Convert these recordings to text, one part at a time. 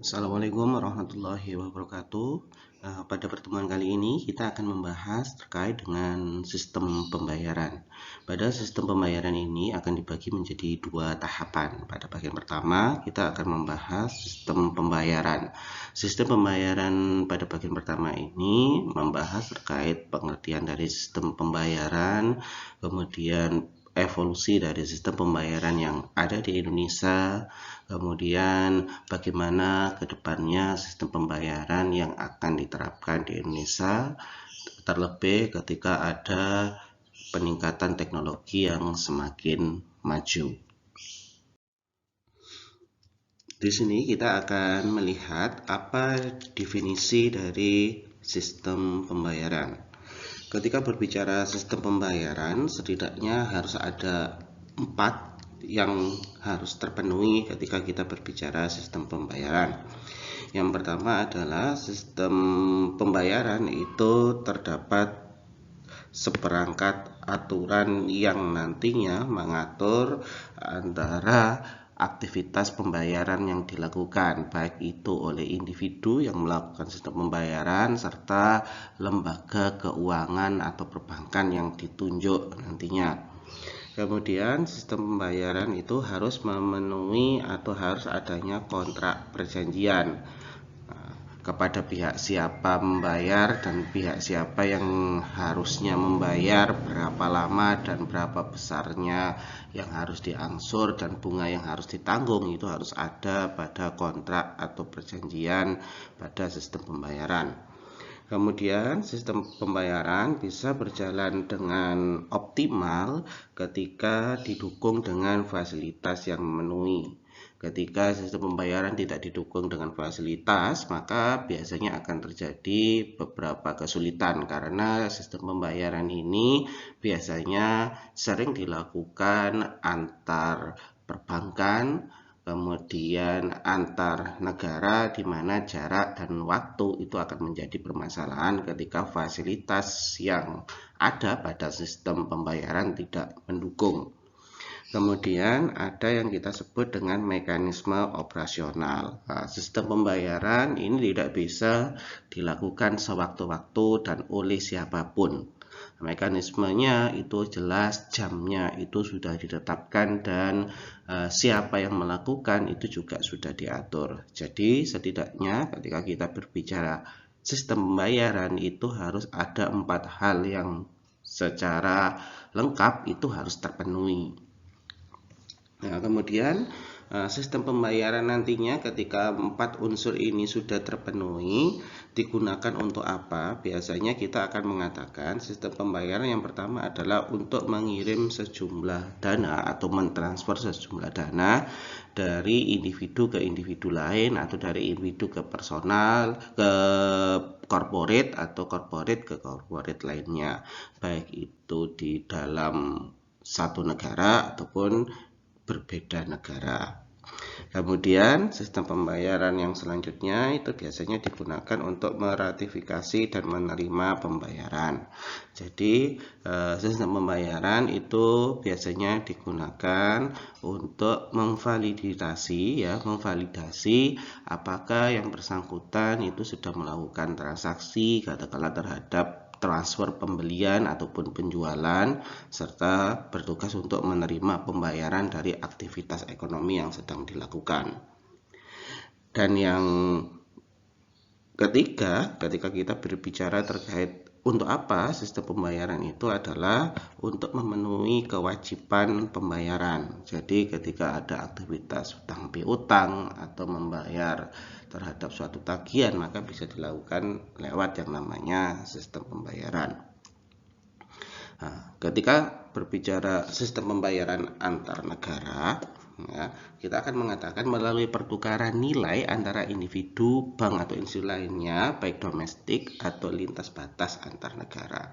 Assalamualaikum warahmatullahi wabarakatuh. Pada pertemuan kali ini kita akan membahas terkait dengan sistem pembayaran. Pada sistem pembayaran ini akan dibagi menjadi dua tahapan. Pada bagian pertama kita akan membahas sistem pembayaran. Sistem pembayaran pada bagian pertama ini membahas terkait pengertian dari sistem pembayaran, kemudian evolusi dari sistem pembayaran yang ada di Indonesia, kemudian bagaimana ke depannya sistem pembayaran yang akan diterapkan di Indonesia, terlebih ketika ada peningkatan teknologi yang semakin maju. Di sini kita akan melihat apa definisi dari sistem pembayaran. Ketika berbicara sistem pembayaran, setidaknya harus ada 4 yang harus terpenuhi ketika kita berbicara sistem pembayaran. Yang pertama adalah sistem pembayaran itu terdapat seperangkat aturan yang nantinya mengatur antara aktivitas pembayaran yang dilakukan, baik itu oleh individu yang melakukan sistem pembayaran serta lembaga keuangan atau perbankan yang ditunjuk nantinya. Kemudian sistem pembayaran itu harus memenuhi atau harus adanya kontrak perjanjian kepada pihak siapa membayar dan pihak siapa yang harusnya membayar, berapa lama dan berapa besarnya yang harus diangsur dan bunga yang harus ditanggung, itu harus ada pada kontrak atau perjanjian pada sistem pembayaran. Kemudian sistem pembayaran bisa berjalan dengan optimal ketika didukung dengan fasilitas yang memenuhi. Ketika sistem pembayaran tidak didukung dengan fasilitas, maka biasanya akan terjadi beberapa kesulitan karena sistem pembayaran ini biasanya sering dilakukan antar perbankan, kemudian antar negara, di mana jarak dan waktu itu akan menjadi permasalahan ketika fasilitas yang ada pada sistem pembayaran tidak mendukung. Kemudian ada yang kita sebut dengan mekanisme operasional. Sistem pembayaran ini tidak bisa dilakukan sewaktu-waktu dan oleh siapapun. Mekanismenya itu jelas, jamnya itu sudah ditetapkan dan siapa yang melakukan itu juga sudah diatur. Jadi setidaknya ketika kita berbicara sistem pembayaran itu harus ada 4 hal yang secara lengkap itu harus terpenuhi. Nah, kemudian sistem pembayaran nantinya ketika 4 unsur ini sudah terpenuhi, digunakan untuk apa? Biasanya kita akan mengatakan sistem pembayaran yang pertama adalah untuk mengirim sejumlah dana atau mentransfer sejumlah dana dari individu ke individu lain atau dari individu ke personal, ke corporate atau corporate ke corporate lainnya, baik itu di dalam satu negara ataupun berbeda negara. Kemudian sistem pembayaran yang selanjutnya itu biasanya digunakan untuk meratifikasi dan menerima pembayaran. Jadi sistem pembayaran itu biasanya digunakan untuk memvalidasi apakah yang bersangkutan itu sudah melakukan transaksi katakanlah terhadap transfer pembelian ataupun penjualan, serta bertugas untuk menerima pembayaran dari aktivitas ekonomi yang sedang dilakukan. Dan yang ketiga, ketika kita berbicara terkait untuk apa sistem pembayaran itu adalah untuk memenuhi kewajiban pembayaran. Jadi ketika ada aktivitas hutang piutang atau membayar terhadap suatu tagihan, maka bisa dilakukan lewat yang namanya sistem pembayaran. Nah, ketika berbicara sistem pembayaran antar negara, ya, kita akan mengatakan melalui pertukaran nilai antara individu, bank atau institusi lainnya, baik domestik atau lintas batas antar negara.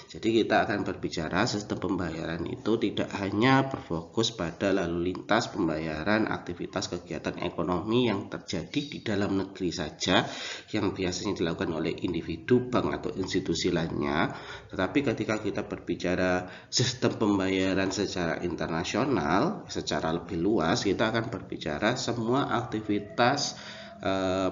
Jadi kita akan berbicara sistem pembayaran itu tidak hanya berfokus pada lalu lintas pembayaran aktivitas kegiatan ekonomi yang terjadi di dalam negeri saja, yang biasanya dilakukan oleh individu, bank atau institusi lainnya, tetapi ketika kita berbicara sistem pembayaran secara internasional, secara lebih luas, kita akan berbicara semua aktivitas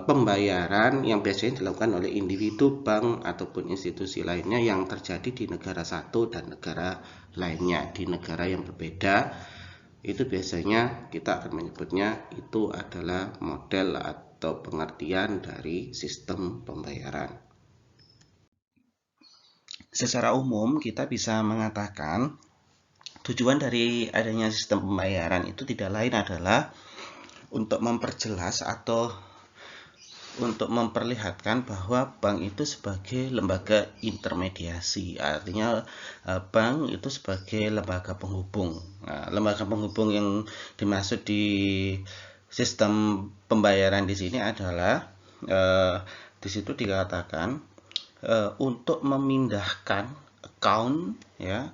pembayaran yang biasanya dilakukan oleh individu, bank, ataupun institusi lainnya yang terjadi di negara satu dan negara lainnya, di negara yang berbeda. Itu biasanya kita akan menyebutnya itu adalah model atau pengertian dari sistem pembayaran. Secara umum kita bisa mengatakan tujuan dari adanya sistem pembayaran itu tidak lain adalah untuk memperjelas atau untuk memperlihatkan bahwa bank itu sebagai lembaga intermediasi. Artinya bank itu sebagai lembaga penghubung. Nah, lembaga penghubung yang dimaksud di sistem pembayaran di sini adalah di situ dikatakan untuk memindahkan account ya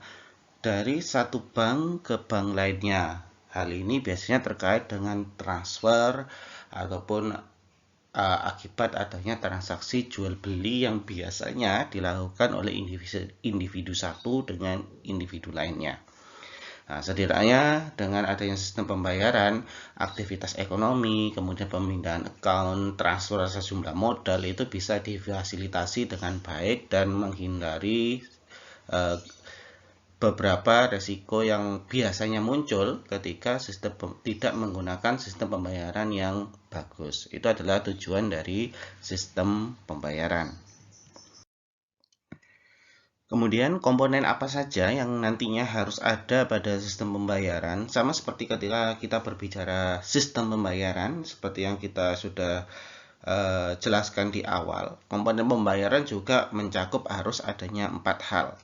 dari satu bank ke bank lainnya. Hal ini biasanya terkait dengan transfer ataupun akibat adanya transaksi jual beli yang biasanya dilakukan oleh individu satu dengan individu lainnya. Nah, setidaknya dengan adanya sistem pembayaran, aktivitas ekonomi, kemudian pemindahan account, transfer sejumlah modal itu bisa difasilitasi dengan baik dan menghindari beberapa resiko yang biasanya muncul ketika tidak menggunakan sistem pembayaran yang bagus. Itu adalah tujuan dari sistem pembayaran. Kemudian komponen apa saja yang nantinya harus ada pada sistem pembayaran? Sama seperti ketika kita berbicara sistem pembayaran, seperti yang kita sudah jelaskan di awal. Komponen pembayaran juga mencakup harus adanya 4 hal.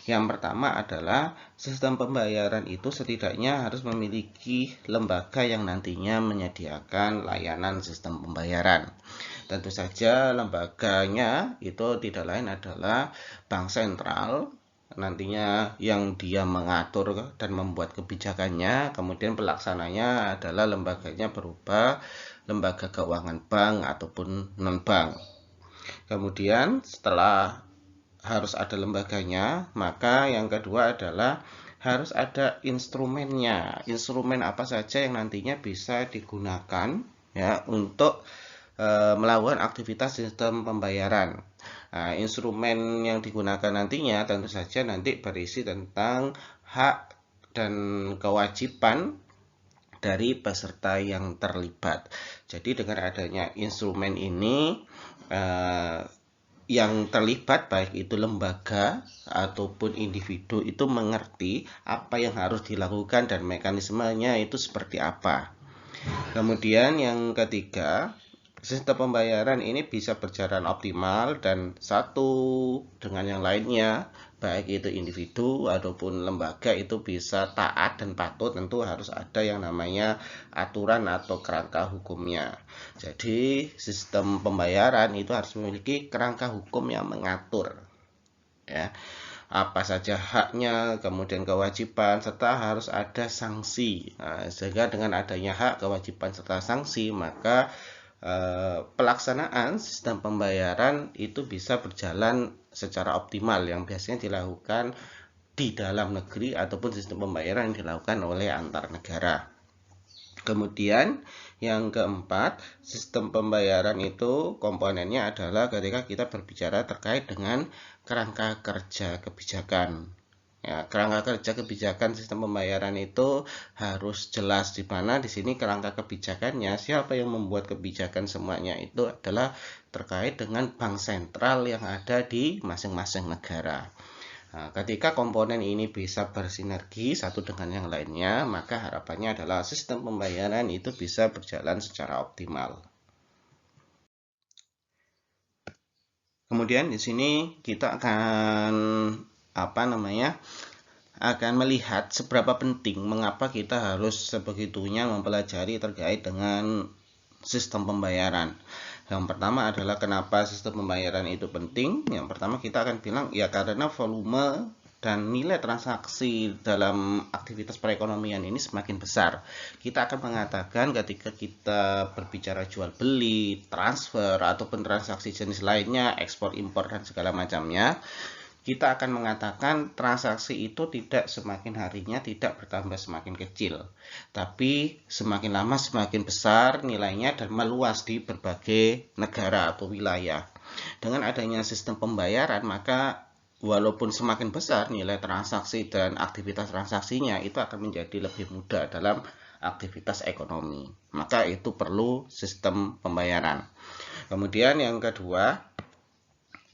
Yang pertama adalah sistem pembayaran itu setidaknya harus memiliki lembaga yang nantinya menyediakan layanan sistem pembayaran. Tentu saja lembaganya itu tidak lain adalah bank sentral, nantinya yang dia mengatur dan membuat kebijakannya, kemudian pelaksananya adalah lembaganya berupa lembaga keuangan bank ataupun non-bank. Kemudian setelah harus ada lembaganya, maka yang kedua adalah harus ada instrumennya. Instrumen apa saja yang nantinya bisa digunakan ya untuk melakukan aktivitas sistem pembayaran. Nah, instrumen yang digunakan nantinya tentu saja nanti berisi tentang hak dan kewajiban dari peserta yang terlibat. Jadi dengan adanya instrumen ini yang terlibat baik itu lembaga ataupun individu itu mengerti apa yang harus dilakukan dan mekanismenya itu seperti apa. Kemudian yang ketiga, sistem pembayaran ini bisa berjalan optimal dan satu dengan yang lainnya, baik itu individu ataupun lembaga itu bisa taat dan patuh. Tentu harus ada yang namanya aturan atau kerangka hukumnya. Jadi sistem pembayaran itu harus memiliki kerangka hukum yang mengatur ya apa saja haknya, kemudian kewajiban, serta harus ada sanksi. Nah, sehingga dengan adanya hak, kewajiban, serta sanksi, maka pelaksanaan sistem pembayaran itu bisa berjalan secara optimal yang biasanya dilakukan di dalam negeri ataupun sistem pembayaran yang dilakukan oleh antar negara. Kemudian yang keempat, sistem pembayaran itu komponennya adalah ketika kita berbicara terkait dengan kerangka kerja kebijakan. Ya, kerangka kerja kebijakan sistem pembayaran itu harus jelas di mana di sini kerangka kebijakannya, siapa yang membuat kebijakan semuanya itu adalah terkait dengan bank sentral yang ada di masing-masing negara. Nah, ketika komponen ini bisa bersinergi satu dengan yang lainnya, maka harapannya adalah sistem pembayaran itu bisa berjalan secara optimal. Kemudian di sini kita akan akan melihat seberapa penting mengapa kita harus sebegitunya mempelajari terkait dengan sistem pembayaran. Yang pertama adalah kenapa sistem pembayaran itu penting. Yang pertama kita akan bilang ya karena volume dan nilai transaksi dalam aktivitas perekonomian ini semakin besar. Kita akan mengatakan ketika kita berbicara jual beli, transfer, ataupun transaksi jenis lainnya, ekspor impor dan segala macamnya, kita akan mengatakan transaksi itu tidak semakin harinya tidak bertambah semakin kecil, tapi semakin lama semakin besar nilainya dan meluas di berbagai negara atau wilayah. Dengan adanya sistem pembayaran, maka walaupun semakin besar nilai transaksi dan aktivitas transaksinya, itu akan menjadi lebih mudah dalam aktivitas ekonomi. Maka itu perlu sistem pembayaran. Kemudian yang kedua,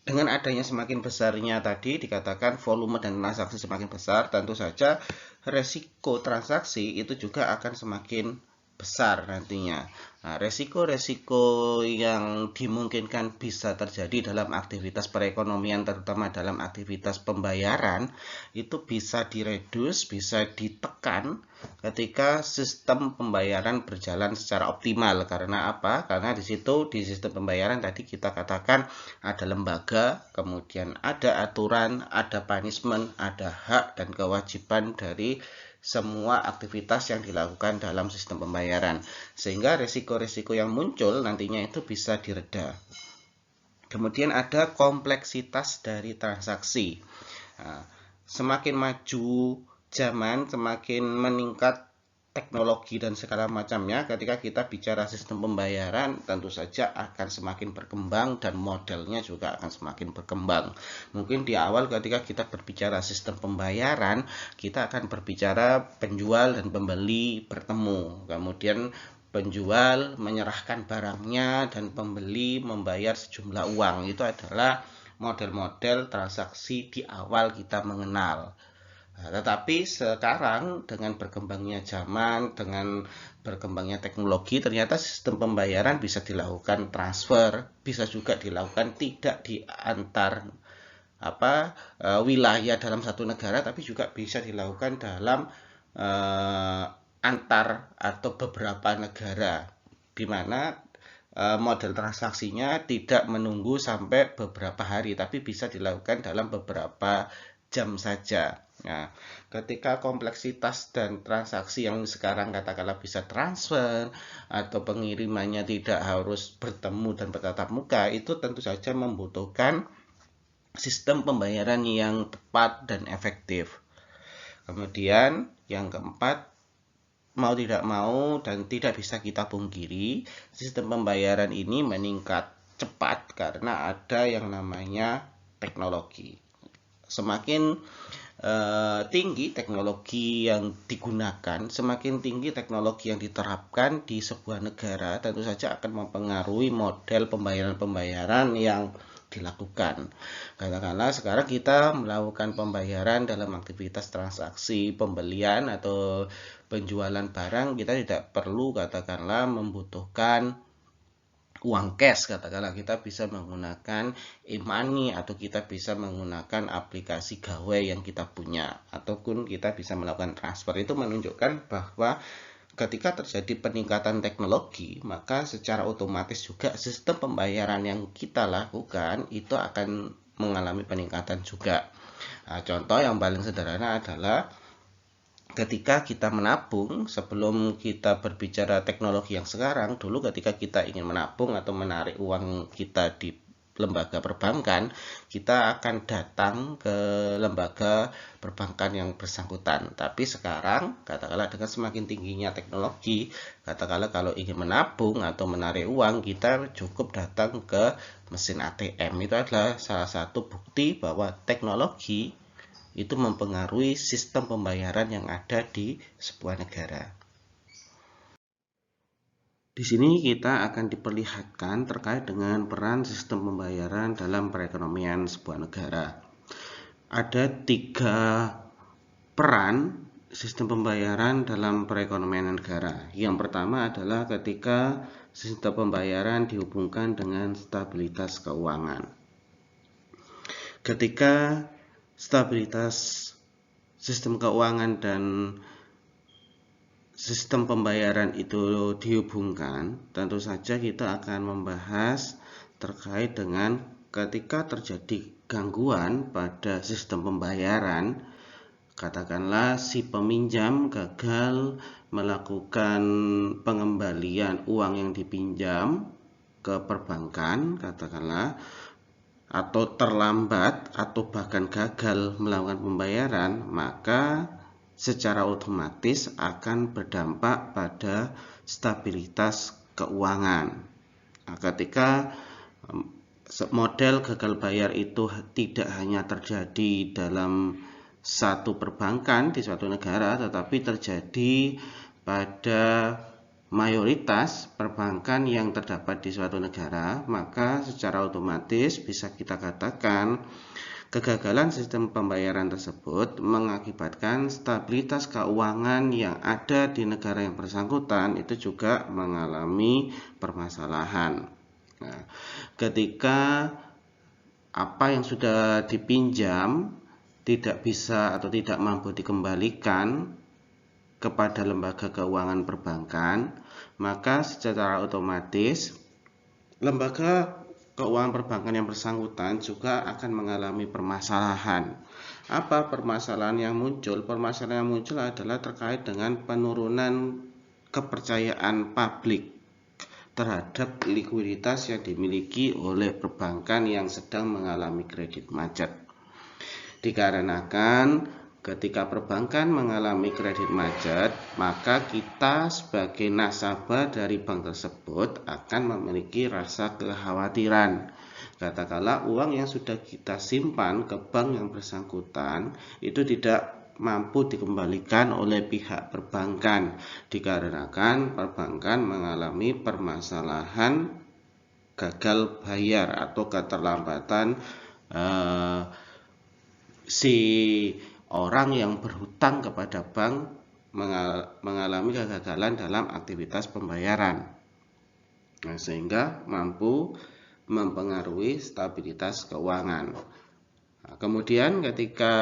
dengan adanya semakin besarnya tadi dikatakan volume dan transaksi semakin besar, tentu saja resiko transaksi itu juga akan semakin besar nantinya. Nah, resiko-resiko yang dimungkinkan bisa terjadi dalam aktivitas perekonomian, terutama dalam aktivitas pembayaran, itu bisa diredus, bisa ditekan ketika sistem pembayaran berjalan secara optimal. Karena apa? Karena di situ di sistem pembayaran tadi kita katakan ada lembaga, kemudian ada aturan, ada punishment, ada hak dan kewajiban dari semua aktivitas yang dilakukan dalam sistem pembayaran, sehingga resiko-resiko yang muncul nantinya itu bisa direda. Kemudian ada kompleksitas dari transaksi. Nah, semakin maju zaman, semakin meningkat teknologi dan segala macamnya, ketika kita bicara sistem pembayaran tentu saja akan semakin berkembang dan modelnya juga akan semakin berkembang. Mungkin di awal ketika kita berbicara sistem pembayaran, kita akan berbicara penjual dan pembeli bertemu, kemudian penjual menyerahkan barangnya dan pembeli membayar sejumlah uang. Itu adalah model-model transaksi di awal kita mengenal. Nah, tetapi sekarang dengan berkembangnya zaman, dengan berkembangnya teknologi, ternyata sistem pembayaran bisa dilakukan transfer, bisa juga dilakukan tidak di antar wilayah dalam satu negara, tapi juga bisa dilakukan dalam antar atau beberapa negara, di mana model transaksinya tidak menunggu sampai beberapa hari, tapi bisa dilakukan dalam beberapa jam saja. Nah, ketika kompleksitas dan transaksi yang sekarang katakanlah bisa transfer atau pengirimannya tidak harus bertemu dan bertatap muka, itu tentu saja membutuhkan sistem pembayaran yang tepat dan efektif. Kemudian yang keempat, mau tidak mau dan tidak bisa kita pungkiri, sistem pembayaran ini meningkat cepat karena ada yang namanya teknologi. Semakin tinggi teknologi yang digunakan, semakin tinggi teknologi yang diterapkan di sebuah negara, tentu saja akan mempengaruhi model pembayaran-pembayaran yang dilakukan. Katakanlah sekarang kita melakukan pembayaran dalam aktivitas transaksi pembelian atau penjualan barang, kita tidak perlu katakanlah membutuhkan uang cash, katakanlah kita bisa menggunakan e-money atau kita bisa menggunakan aplikasi gawai yang kita punya, ataupun kita bisa melakukan transfer. Itu menunjukkan bahwa ketika terjadi peningkatan teknologi, maka secara otomatis juga sistem pembayaran yang kita lakukan itu akan mengalami peningkatan juga. Nah, contoh yang paling sederhana adalah ketika kita menabung. Sebelum kita berbicara teknologi yang sekarang, dulu ketika kita ingin menabung atau menarik uang kita di lembaga perbankan, kita akan datang ke lembaga perbankan yang bersangkutan. Tapi sekarang, katakanlah dengan semakin tingginya teknologi, katakanlah kalau ingin menabung atau menarik uang, kita cukup datang ke mesin ATM. Itu adalah salah satu bukti bahwa teknologi itu mempengaruhi sistem pembayaran yang ada di sebuah negara. Di sini kita akan diperlihatkan terkait dengan peran sistem pembayaran dalam perekonomian sebuah negara. Ada 3 peran sistem pembayaran dalam perekonomian negara. Yang pertama adalah ketika sistem pembayaran dihubungkan dengan stabilitas keuangan. Ketika stabilitas sistem keuangan dan sistem pembayaran itu dihubungkan, tentu saja kita akan membahas terkait dengan ketika terjadi gangguan pada sistem pembayaran, katakanlah si peminjam gagal melakukan pengembalian uang yang dipinjam ke perbankan, katakanlah atau terlambat atau bahkan gagal melakukan pembayaran, maka secara otomatis akan berdampak pada stabilitas keuangan. Nah, ketika model gagal bayar itu tidak hanya terjadi dalam satu perbankan di suatu negara, tetapi terjadi pada mayoritas perbankan yang terdapat di suatu negara, maka secara otomatis bisa kita katakan kegagalan sistem pembayaran tersebut mengakibatkan stabilitas keuangan yang ada di negara yang bersangkutan itu juga mengalami permasalahan. Nah, ketika apa yang sudah dipinjam tidak bisa atau tidak mampu dikembalikan kepada lembaga keuangan perbankan, maka secara otomatis lembaga keuangan perbankan yang bersangkutan juga akan mengalami permasalahan. Apa permasalahan yang muncul? Permasalahan yang muncul adalah terkait dengan penurunan kepercayaan publik terhadap likuiditas yang dimiliki oleh perbankan yang sedang mengalami kredit macet. Dikarenakan ketika perbankan mengalami kredit macet, maka kita sebagai nasabah dari bank tersebut akan memiliki rasa kekhawatiran. Katakanlah uang yang sudah kita simpan ke bank yang bersangkutan itu tidak mampu dikembalikan oleh pihak perbankan, dikarenakan perbankan mengalami permasalahan gagal bayar atau keterlambatan si orang yang berhutang kepada bank mengalami kegagalan dalam aktivitas pembayaran. Nah, sehingga mampu mempengaruhi stabilitas keuangan. Nah, kemudian ketika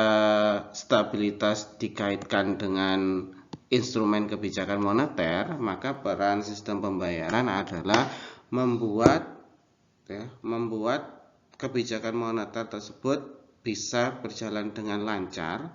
stabilitas dikaitkan dengan instrumen kebijakan moneter, maka peran sistem pembayaran adalah membuat kebijakan moneter tersebut bisa berjalan dengan lancar.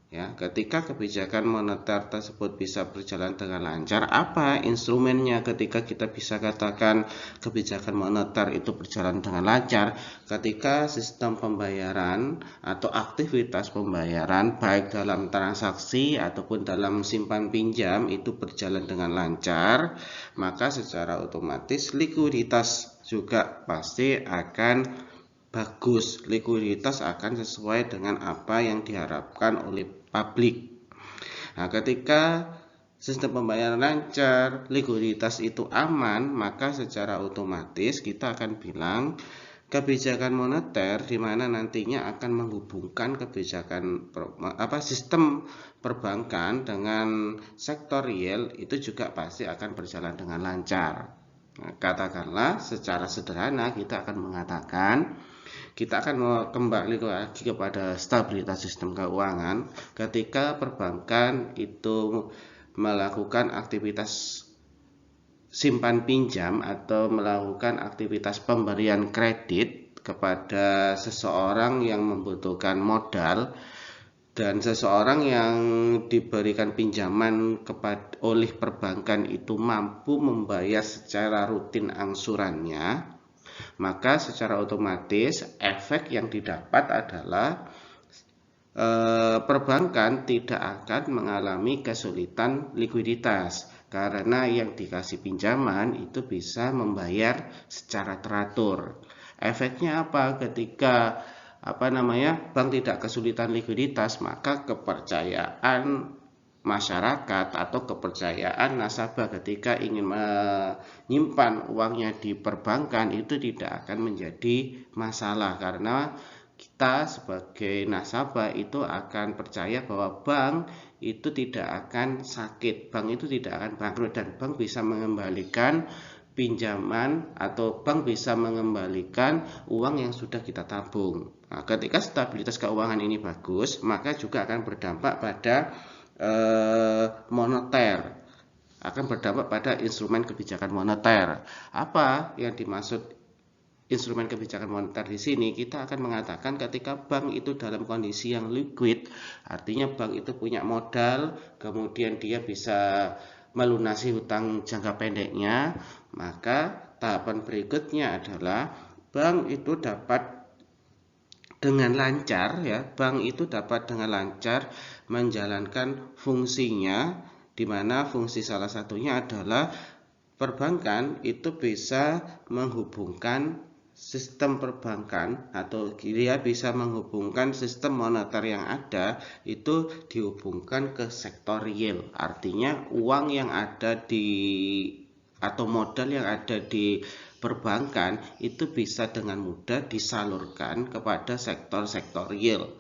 Ya, ketika kebijakan moneter tersebut bisa berjalan dengan lancar, apa instrumennya ketika kita bisa katakan kebijakan moneter itu berjalan dengan lancar? Ketika sistem pembayaran atau aktivitas pembayaran baik dalam transaksi ataupun dalam simpan pinjam itu berjalan dengan lancar, maka secara otomatis likuiditas juga pasti akan bagus, likuiditas akan sesuai dengan apa yang diharapkan oleh publik. Nah, ketika sistem pembayaran lancar, likuiditas itu aman, maka secara otomatis kita akan bilang kebijakan moneter di mana nantinya akan menghubungkan kebijakan sistem perbankan dengan sektor real itu juga pasti akan berjalan dengan lancar. Nah, katakanlah secara sederhana kita akan mengatakan kita akan kembali lagi kepada stabilitas sistem keuangan ketika perbankan itu melakukan aktivitas simpan pinjam atau melakukan aktivitas pemberian kredit kepada seseorang yang membutuhkan modal, dan seseorang yang diberikan pinjaman oleh perbankan itu mampu membayar secara rutin angsurannya, maka secara otomatis efek yang didapat adalah perbankan tidak akan mengalami kesulitan likuiditas karena yang dikasih pinjaman itu bisa membayar secara teratur. Efeknya apa? Ketika bank tidak kesulitan likuiditas, maka kepercayaan masyarakat atau kepercayaan nasabah ketika ingin menyimpan uangnya di perbankan itu tidak akan menjadi masalah, karena kita sebagai nasabah itu akan percaya bahwa bank itu tidak akan sakit, bank itu tidak akan bangkrut, dan bank bisa mengembalikan pinjaman atau bank bisa mengembalikan uang yang sudah kita tabung. Nah, ketika stabilitas keuangan ini bagus, maka juga akan berdampak pada moneter, akan berdampak pada instrumen kebijakan moneter. Apa yang dimaksud instrumen kebijakan moneter di sini? Kita akan mengatakan ketika bank itu dalam kondisi yang liquid, artinya bank itu punya modal, kemudian dia bisa melunasi hutang jangka pendeknya, maka tahapan berikutnya adalah bank itu dapat dengan lancar, ya, bank itu dapat dengan lancar menjalankan fungsinya, di mana fungsi salah satunya adalah perbankan itu bisa menghubungkan sistem perbankan, atau dia bisa menghubungkan sistem moneter yang ada itu dihubungkan ke sektor real. Artinya uang yang ada di atau modal yang ada di perbankan itu bisa dengan mudah disalurkan kepada sektor-sektor real.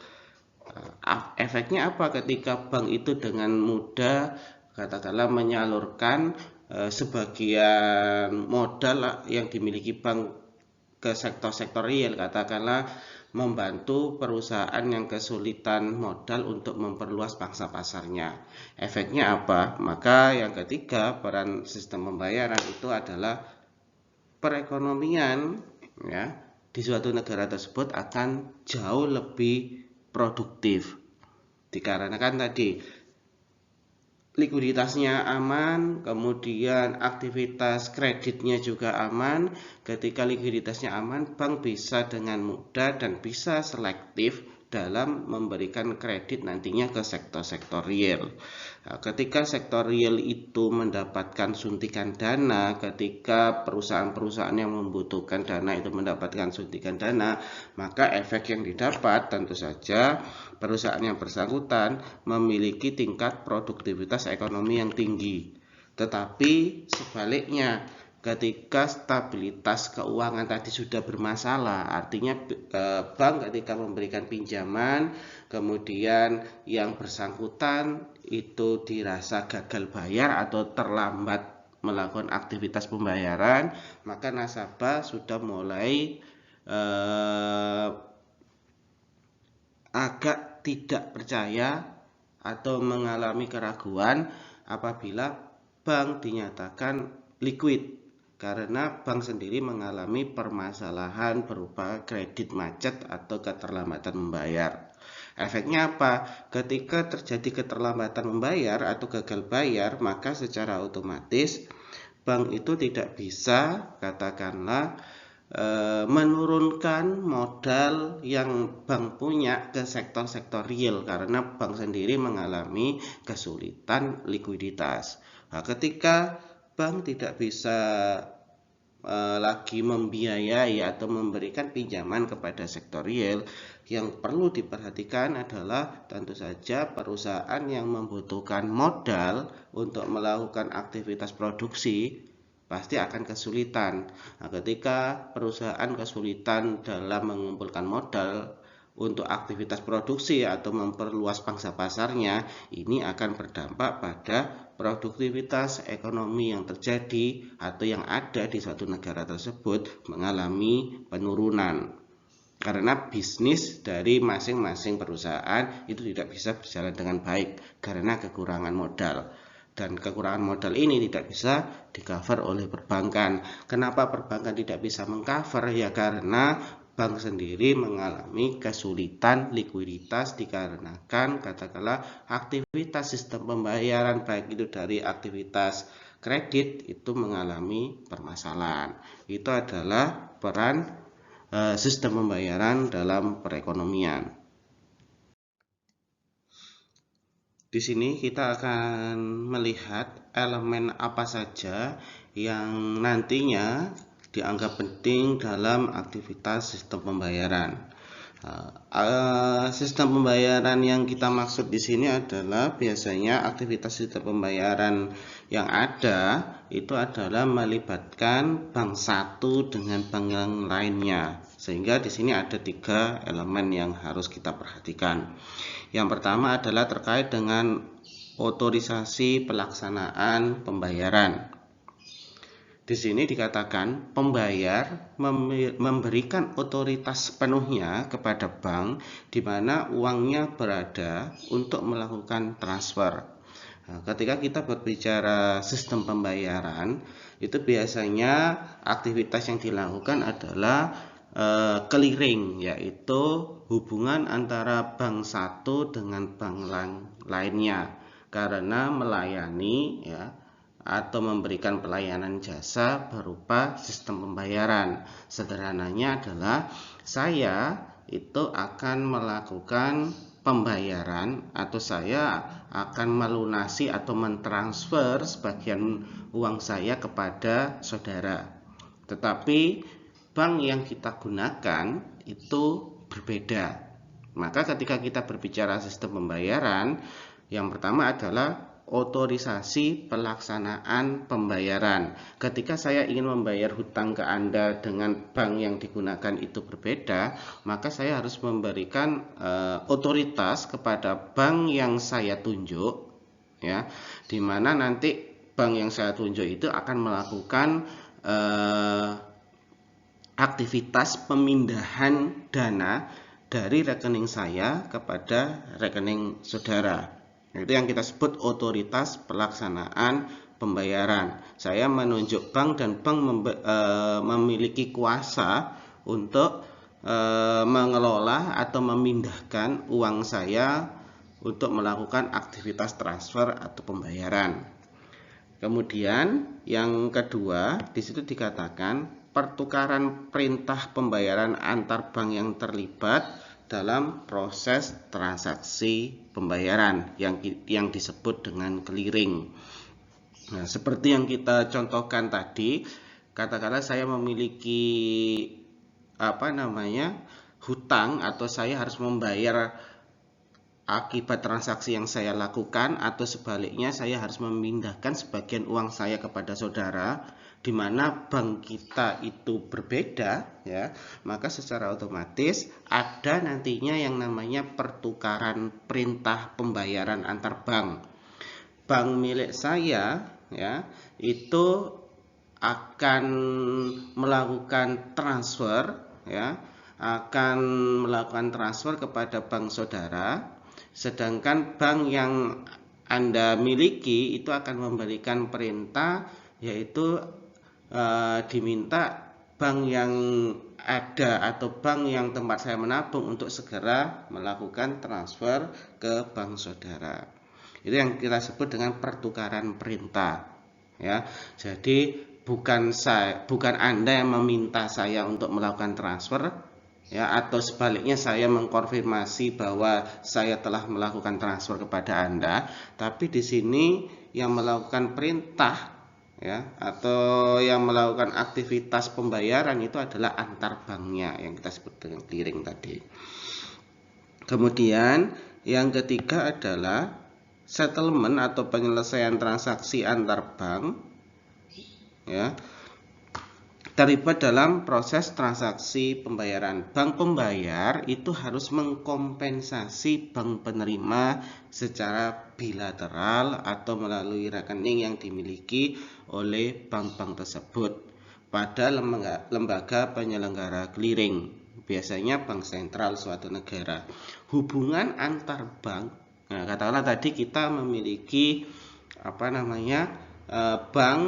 Efeknya apa ketika bank itu dengan mudah katakanlah menyalurkan sebagian modal yang dimiliki bank ke sektor-sektor real, katakanlah membantu perusahaan yang kesulitan modal untuk memperluas pangsa pasarnya. Efeknya apa? Maka yang ketiga, peran sistem pembayaran itu adalah perekonomian, ya, di suatu negara tersebut akan jauh lebih produktif. Dikarenakan tadi likuiditasnya aman, kemudian aktivitas kreditnya juga aman. Ketika likuiditasnya aman, bank bisa dengan mudah dan bisa selektif dalam memberikan kredit nantinya ke sektor-sektor real. Nah, ketika sektor real itu mendapatkan suntikan dana, ketika perusahaan-perusahaan yang membutuhkan dana itu mendapatkan suntikan dana, maka efek yang didapat tentu saja perusahaan yang bersangkutan memiliki tingkat produktivitas ekonomi yang tinggi. Tetapi sebaliknya, ketika stabilitas keuangan tadi sudah bermasalah, artinya bank ketika memberikan pinjaman, kemudian yang bersangkutan itu dirasa gagal bayar atau terlambat melakukan aktivitas pembayaran, maka nasabah sudah mulai agak tidak percaya atau mengalami keraguan apabila bank dinyatakan liquid, karena bank sendiri mengalami permasalahan berupa kredit macet atau keterlambatan membayar. Efeknya apa? Ketika terjadi keterlambatan membayar atau gagal bayar, maka secara otomatis bank itu tidak bisa katakanlah menurunkan modal yang bank punya ke sektor-sektor real, karena bank sendiri mengalami kesulitan likuiditas. Nah, ketika bank tidak bisa lagi membiayai atau memberikan pinjaman kepada sektor real, yang perlu diperhatikan adalah tentu saja perusahaan yang membutuhkan modal untuk melakukan aktivitas produksi pasti akan kesulitan. Nah, ketika perusahaan kesulitan dalam mengumpulkan modal untuk aktivitas produksi atau memperluas pangsa pasarnya, ini akan berdampak pada produktivitas ekonomi yang terjadi atau yang ada di suatu negara tersebut mengalami penurunan. Karena bisnis dari masing-masing perusahaan itu tidak bisa berjalan dengan baik karena kekurangan modal. Dan kekurangan modal ini tidak bisa di-cover oleh perbankan. Kenapa perbankan tidak bisa meng-cover? Ya karena bank sendiri mengalami kesulitan likuiditas dikarenakan katakanlah aktivitas sistem pembayaran baik itu dari aktivitas kredit itu mengalami permasalahan. Itu adalah peran sistem pembayaran dalam perekonomian. Di sini kita akan melihat elemen apa saja yang nantinya dianggap penting dalam aktivitas sistem pembayaran. Sistem pembayaran yang kita maksud di sini adalah biasanya aktivitas sistem pembayaran yang ada itu adalah melibatkan bank satu dengan bank yang lainnya, sehingga di sini ada 3 elemen yang harus kita perhatikan. Yang pertama adalah terkait dengan otorisasi pelaksanaan pembayaran. Di sini dikatakan pembayar memberikan otoritas sepenuhnya kepada bank di mana uangnya berada untuk melakukan transfer. Nah, ketika kita berbicara sistem pembayaran, itu biasanya aktivitas yang dilakukan adalah clearing, yaitu hubungan antara bank satu dengan bank lainnya, karena melayani, ya, atau memberikan pelayanan jasa berupa sistem pembayaran. Sederhananya adalah saya itu akan melakukan pembayaran atau saya akan melunasi atau mentransfer sebagian uang saya kepada saudara. Tetapi bank yang kita gunakan itu berbeda. Maka ketika kita berbicara sistem pembayaran, yang pertama adalah otorisasi pelaksanaan pembayaran. Ketika saya ingin membayar hutang ke Anda dengan bank yang digunakan itu berbeda, maka saya harus memberikan otoritas kepada bank yang saya tunjuk, ya, di mana nanti bank yang saya tunjuk itu akan melakukan aktivitas pemindahan dana dari rekening saya kepada rekening saudara. Itu yang kita sebut otoritas pelaksanaan pembayaran. Saya menunjuk bank dan bank memiliki kuasa untuk mengelola atau memindahkan uang saya untuk melakukan aktivitas transfer atau pembayaran. Kemudian yang kedua, di situ dikatakan pertukaran perintah pembayaran antar bank yang terlibat dalam proses transaksi pembayaran yang disebut dengan clearing. Nah, seperti yang kita contohkan tadi, katakanlah saya memiliki hutang atau saya harus membayar akibat transaksi yang saya lakukan, atau sebaliknya saya harus memindahkan sebagian uang saya kepada saudara, di mana bank kita itu berbeda, ya, maka secara otomatis ada nantinya yang namanya pertukaran perintah pembayaran antar bank. Bank milik saya, ya, itu akan melakukan transfer, ya, akan melakukan transfer kepada bank saudara, sedangkan bank yang Anda miliki itu akan memberikan perintah, yaitu diminta bank yang ada atau bank yang tempat saya menabung untuk segera melakukan transfer ke bank saudara. Itu yang kita sebut dengan pertukaran perintah, ya. Jadi bukan Anda yang meminta saya untuk melakukan transfer, ya, atau sebaliknya saya mengkonfirmasi bahwa saya telah melakukan transfer kepada Anda, tapi di sini yang melakukan perintah, ya, atau yang melakukan aktivitas pembayaran itu adalah antar banknya yang kita sebut dengan clearing tadi. Kemudian yang ketiga adalah settlement atau penyelesaian transaksi antar bank, ya, terlibat dalam proses transaksi pembayaran. Bank pembayar itu harus mengkompensasi bank penerima secara bilateral atau melalui rekening yang dimiliki oleh bank-bank tersebut pada lembaga penyelenggara clearing, biasanya bank sentral suatu negara. Hubungan antar bank, nah, katakanlah tadi kita memiliki bank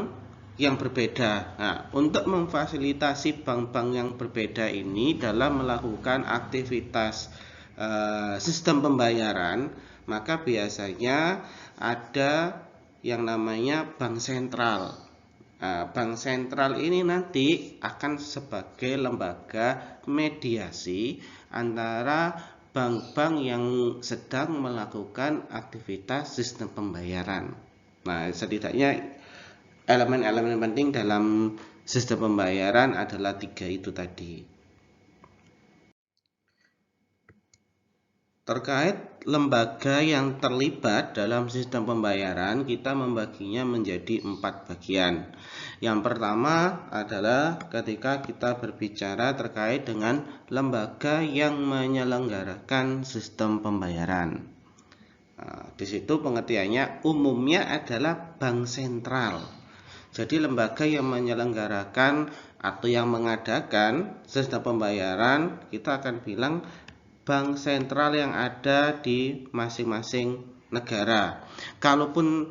yang berbeda. Nah, untuk memfasilitasi bank-bank yang berbeda ini dalam melakukan aktivitas sistem pembayaran, maka biasanya ada yang namanya bank sentral. Nah, bank sentral ini nanti akan sebagai lembaga mediasi antara bank-bank yang sedang melakukan aktivitas sistem pembayaran. Nah, setidaknya elemen-elemen penting dalam sistem pembayaran adalah 3 itu tadi. Terkait lembaga yang terlibat dalam sistem pembayaran, kita membaginya menjadi 4 bagian. Yang pertama adalah ketika kita berbicara terkait dengan lembaga yang menyelenggarakan sistem pembayaran. Nah, di situ pengertiannya umumnya adalah bank sentral. Jadi lembaga yang menyelenggarakan atau yang mengadakan sistem pembayaran, kita akan bilang bank sentral yang ada di masing-masing negara. Kalaupun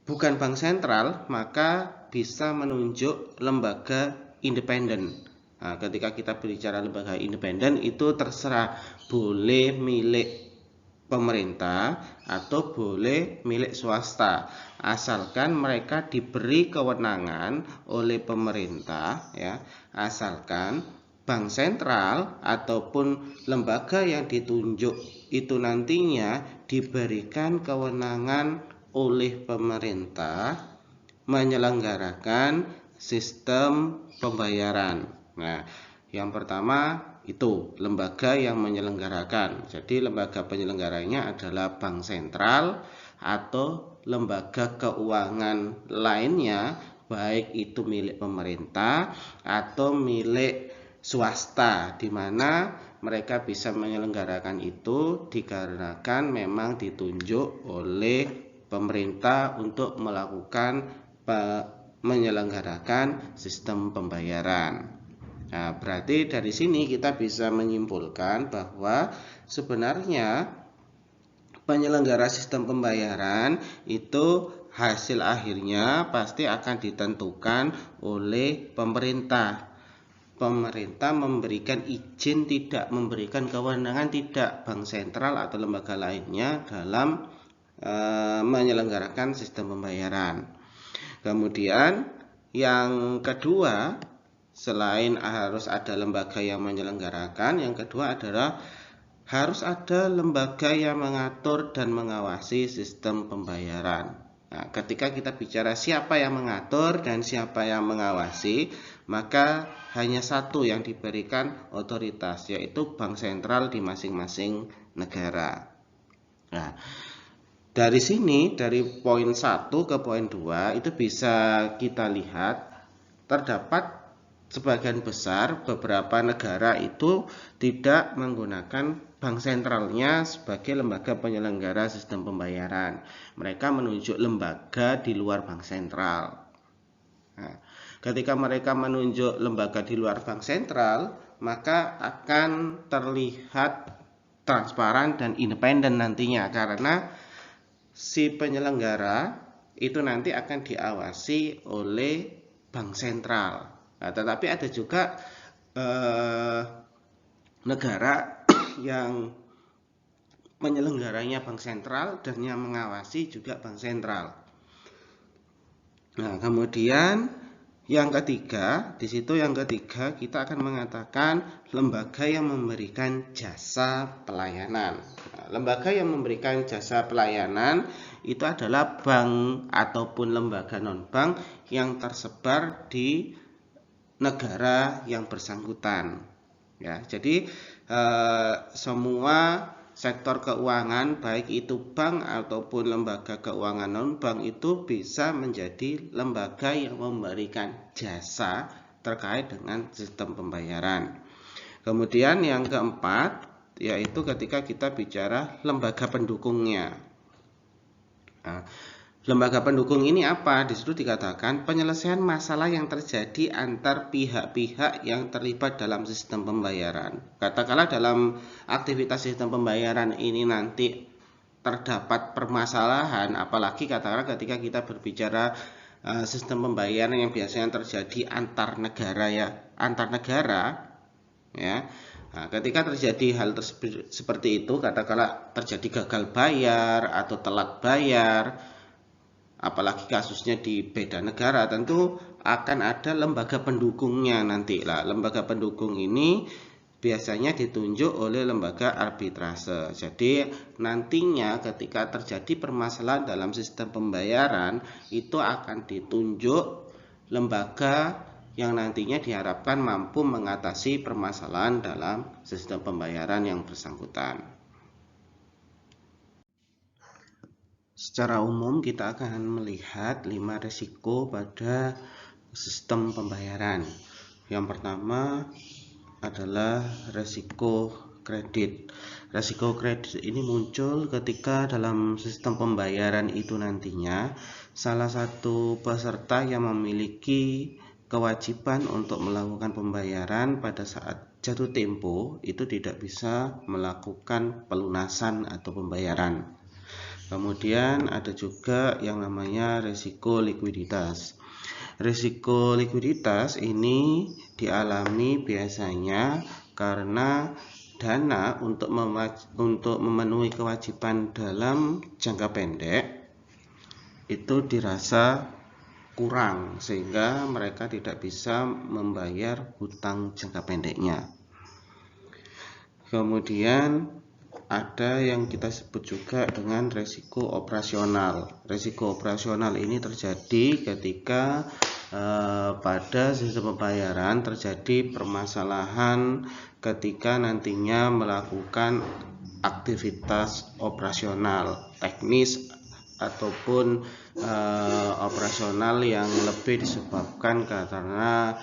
bukan bank sentral, maka bisa menunjuk lembaga independen. Nah, ketika kita berbicara lembaga independen itu terserah, boleh milik pemerintah atau boleh milik swasta, asalkan mereka diberi kewenangan oleh pemerintah, ya, asalkan bank sentral ataupun lembaga yang ditunjuk itu nantinya diberikan kewenangan oleh pemerintah menyelenggarakan sistem pembayaran. Nah, yang pertama itu lembaga yang menyelenggarakan. Jadi lembaga penyelenggaranya adalah bank sentral atau lembaga keuangan lainnya, baik itu milik pemerintah atau milik swasta, di mana mereka bisa menyelenggarakan itu dikarenakan memang ditunjuk oleh pemerintah untuk melakukan menyelenggarakan sistem pembayaran. Nah, berarti dari sini kita bisa menyimpulkan bahwa sebenarnya penyelenggara sistem pembayaran itu hasil akhirnya pasti akan ditentukan oleh pemerintah. Pemerintah memberikan izin tidak, memberikan kewenangan tidak bank sentral atau lembaga lainnya dalam menyelenggarakan sistem pembayaran. Kemudian yang kedua, selain harus ada lembaga yang menyelenggarakan, yang kedua adalah harus ada lembaga yang mengatur dan mengawasi sistem pembayaran. Nah, ketika kita bicara siapa yang mengatur dan siapa yang mengawasi, maka hanya satu yang diberikan otoritas, yaitu bank sentral di masing-masing negara. Nah, dari sini, dari poin 1 ke poin 2, itu bisa kita lihat terdapat sebagian besar beberapa negara itu tidak menggunakan bank sentralnya sebagai lembaga penyelenggara sistem pembayaran. Mereka menunjuk lembaga di luar bank sentral. Nah, ketika mereka menunjuk lembaga di luar bank sentral, maka akan terlihat transparan dan independen nantinya, karena si penyelenggara itu nanti akan diawasi oleh bank sentral. Nah, tetapi ada juga negara yang penyelenggaranya bank sentral dan yang mengawasi juga bank sentral. Nah, kemudian yang ketiga, di situ yang ketiga kita akan mengatakan lembaga yang memberikan jasa pelayanan. Nah, lembaga yang memberikan jasa pelayanan itu adalah bank ataupun lembaga non-bank yang tersebar di negara yang bersangkutan. Ya, jadi semua sektor keuangan, baik itu bank ataupun lembaga keuangan non-bank, itu bisa menjadi lembaga yang memberikan jasa terkait dengan sistem pembayaran. Kemudian yang keempat, yaitu ketika kita bicara lembaga pendukungnya. Nah, lembaga pendukung ini apa? Di situ dikatakan penyelesaian masalah yang terjadi antar pihak-pihak yang terlibat dalam sistem pembayaran. Katakanlah dalam aktivitas sistem pembayaran ini nanti terdapat permasalahan, apalagi katakanlah ketika kita berbicara sistem pembayaran yang biasanya terjadi antar negara ya. Nah, ketika terjadi hal seperti itu, katakanlah terjadi gagal bayar atau telat bayar, apalagi kasusnya di beda negara, tentu akan ada lembaga pendukungnya nanti lah. Lembaga pendukung ini biasanya ditunjuk oleh lembaga arbitrase. Jadi nantinya ketika terjadi permasalahan dalam sistem pembayaran, itu akan ditunjuk lembaga yang nantinya diharapkan mampu mengatasi permasalahan dalam sistem pembayaran yang bersangkutan. Secara umum kita akan melihat 5 risiko pada sistem pembayaran. Yang pertama adalah risiko kredit. Risiko kredit ini muncul ketika dalam sistem pembayaran itu nantinya salah satu peserta yang memiliki kewajiban untuk melakukan pembayaran pada saat jatuh tempo itu tidak bisa melakukan pelunasan atau pembayaran. Kemudian ada juga yang namanya risiko likuiditas. Risiko likuiditas ini dialami biasanya karena dana untuk memenuhi kewajiban dalam jangka pendek itu dirasa kurang sehingga mereka tidak bisa membayar hutang jangka pendeknya. Kemudian ada yang kita sebut juga dengan resiko operasional. Resiko operasional ini terjadi ketika pada sistem pembayaran terjadi permasalahan ketika nantinya melakukan aktivitas operasional teknis ataupun operasional yang lebih disebabkan karena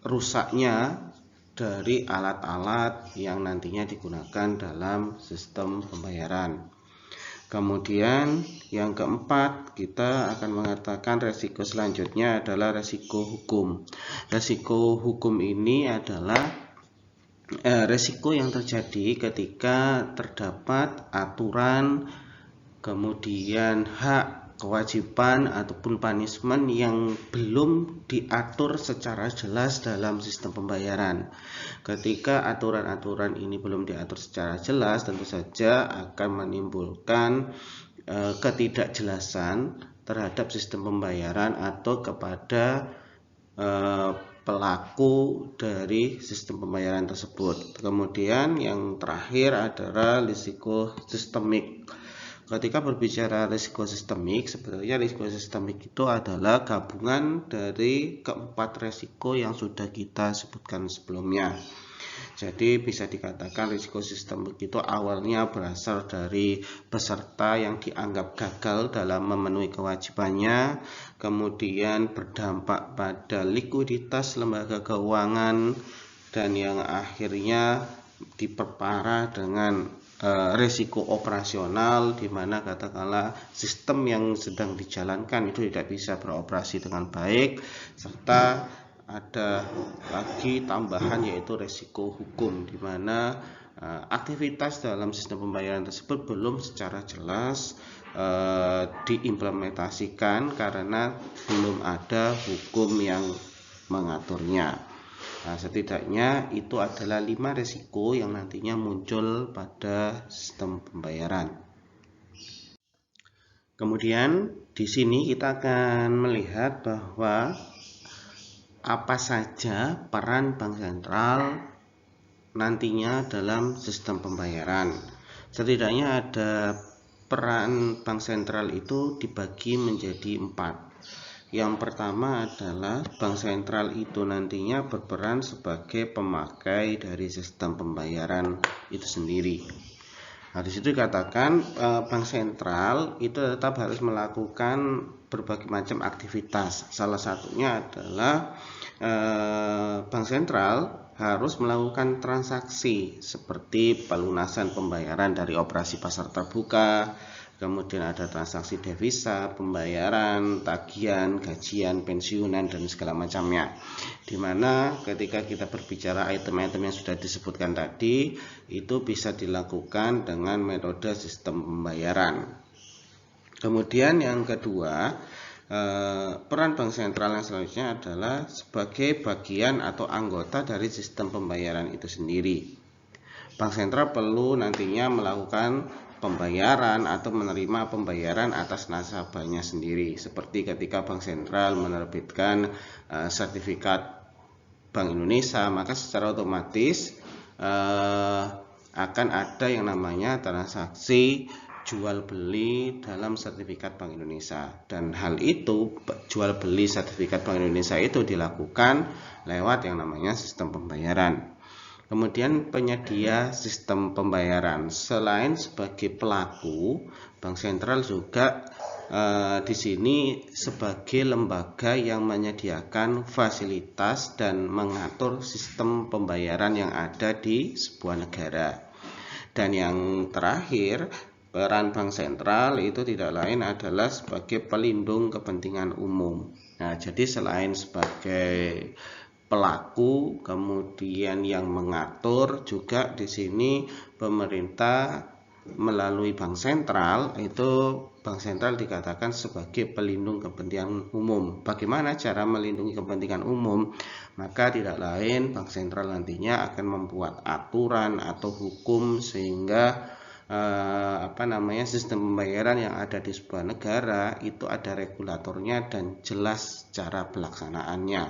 rusaknya dari alat-alat yang nantinya digunakan dalam sistem pembayaran. Kemudian yang keempat, kita akan mengatakan resiko selanjutnya adalah resiko hukum. Resiko hukum ini adalah resiko yang terjadi ketika terdapat aturan, kemudian hak, kewajiban ataupun punishment yang belum diatur secara jelas dalam sistem pembayaran. Ketika aturan-aturan ini belum diatur secara jelas, tentu saja akan menimbulkan ketidakjelasan terhadap sistem pembayaran atau kepada pelaku dari sistem pembayaran tersebut. Kemudian yang terakhir adalah risiko sistemik. Ketika berbicara risiko sistemik, sebenarnya risiko sistemik itu adalah gabungan dari keempat risiko yang sudah kita sebutkan sebelumnya. Jadi bisa dikatakan risiko sistemik itu awalnya berasal dari peserta yang dianggap gagal dalam memenuhi kewajibannya, kemudian berdampak pada likuiditas lembaga keuangan, dan yang akhirnya diperparah dengan resiko operasional, di mana katakanlah sistem yang sedang dijalankan itu tidak bisa beroperasi dengan baik, serta ada lagi tambahan yaitu resiko hukum, di mana aktivitas dalam sistem pembayaran tersebut belum secara jelas diimplementasikan karena belum ada hukum yang mengaturnya. Nah, setidaknya itu adalah 5 risiko yang nantinya muncul pada sistem pembayaran. Kemudian di sini kita akan melihat bahwa apa saja peran bank sentral nantinya dalam sistem pembayaran. Setidaknya ada peran bank sentral itu dibagi menjadi 4. Yang pertama adalah bank sentral itu nantinya berperan sebagai pemakai dari sistem pembayaran itu sendiri. Nah, di situ dikatakan bank sentral itu tetap harus melakukan berbagai macam aktivitas. Salah satunya adalah bank sentral harus melakukan transaksi seperti pelunasan pembayaran dari operasi pasar terbuka, kemudian ada transaksi devisa, pembayaran, tagihan, gajian, pensiunan, dan segala macamnya. Dimana ketika kita berbicara item-item yang sudah disebutkan tadi, itu bisa dilakukan dengan metode sistem pembayaran. Kemudian yang kedua, peran bank sentral yang selanjutnya adalah sebagai bagian atau anggota dari sistem pembayaran itu sendiri. Bank sentral perlu nantinya melakukan pembayaran atau menerima pembayaran atas nasabahnya sendiri, seperti ketika bank sentral menerbitkan sertifikat Bank Indonesia, maka secara otomatis akan ada yang namanya transaksi jual beli dalam sertifikat Bank Indonesia, dan hal itu jual beli sertifikat Bank Indonesia itu dilakukan lewat yang namanya sistem pembayaran. Kemudian penyedia sistem pembayaran, selain sebagai pelaku, bank sentral juga di sini sebagai lembaga yang menyediakan fasilitas dan mengatur sistem pembayaran yang ada di sebuah negara. Dan yang terakhir, peran bank sentral itu tidak lain adalah sebagai pelindung kepentingan umum. Nah, jadi selain sebagai pelaku, kemudian yang mengatur, juga di sini pemerintah melalui bank sentral, itu bank sentral dikatakan sebagai pelindung kepentingan umum. Bagaimana cara melindungi kepentingan umum? Maka tidak lain bank sentral nantinya akan membuat aturan atau hukum sehingga sistem pembayaran yang ada di sebuah negara itu ada regulatornya dan jelas cara pelaksanaannya.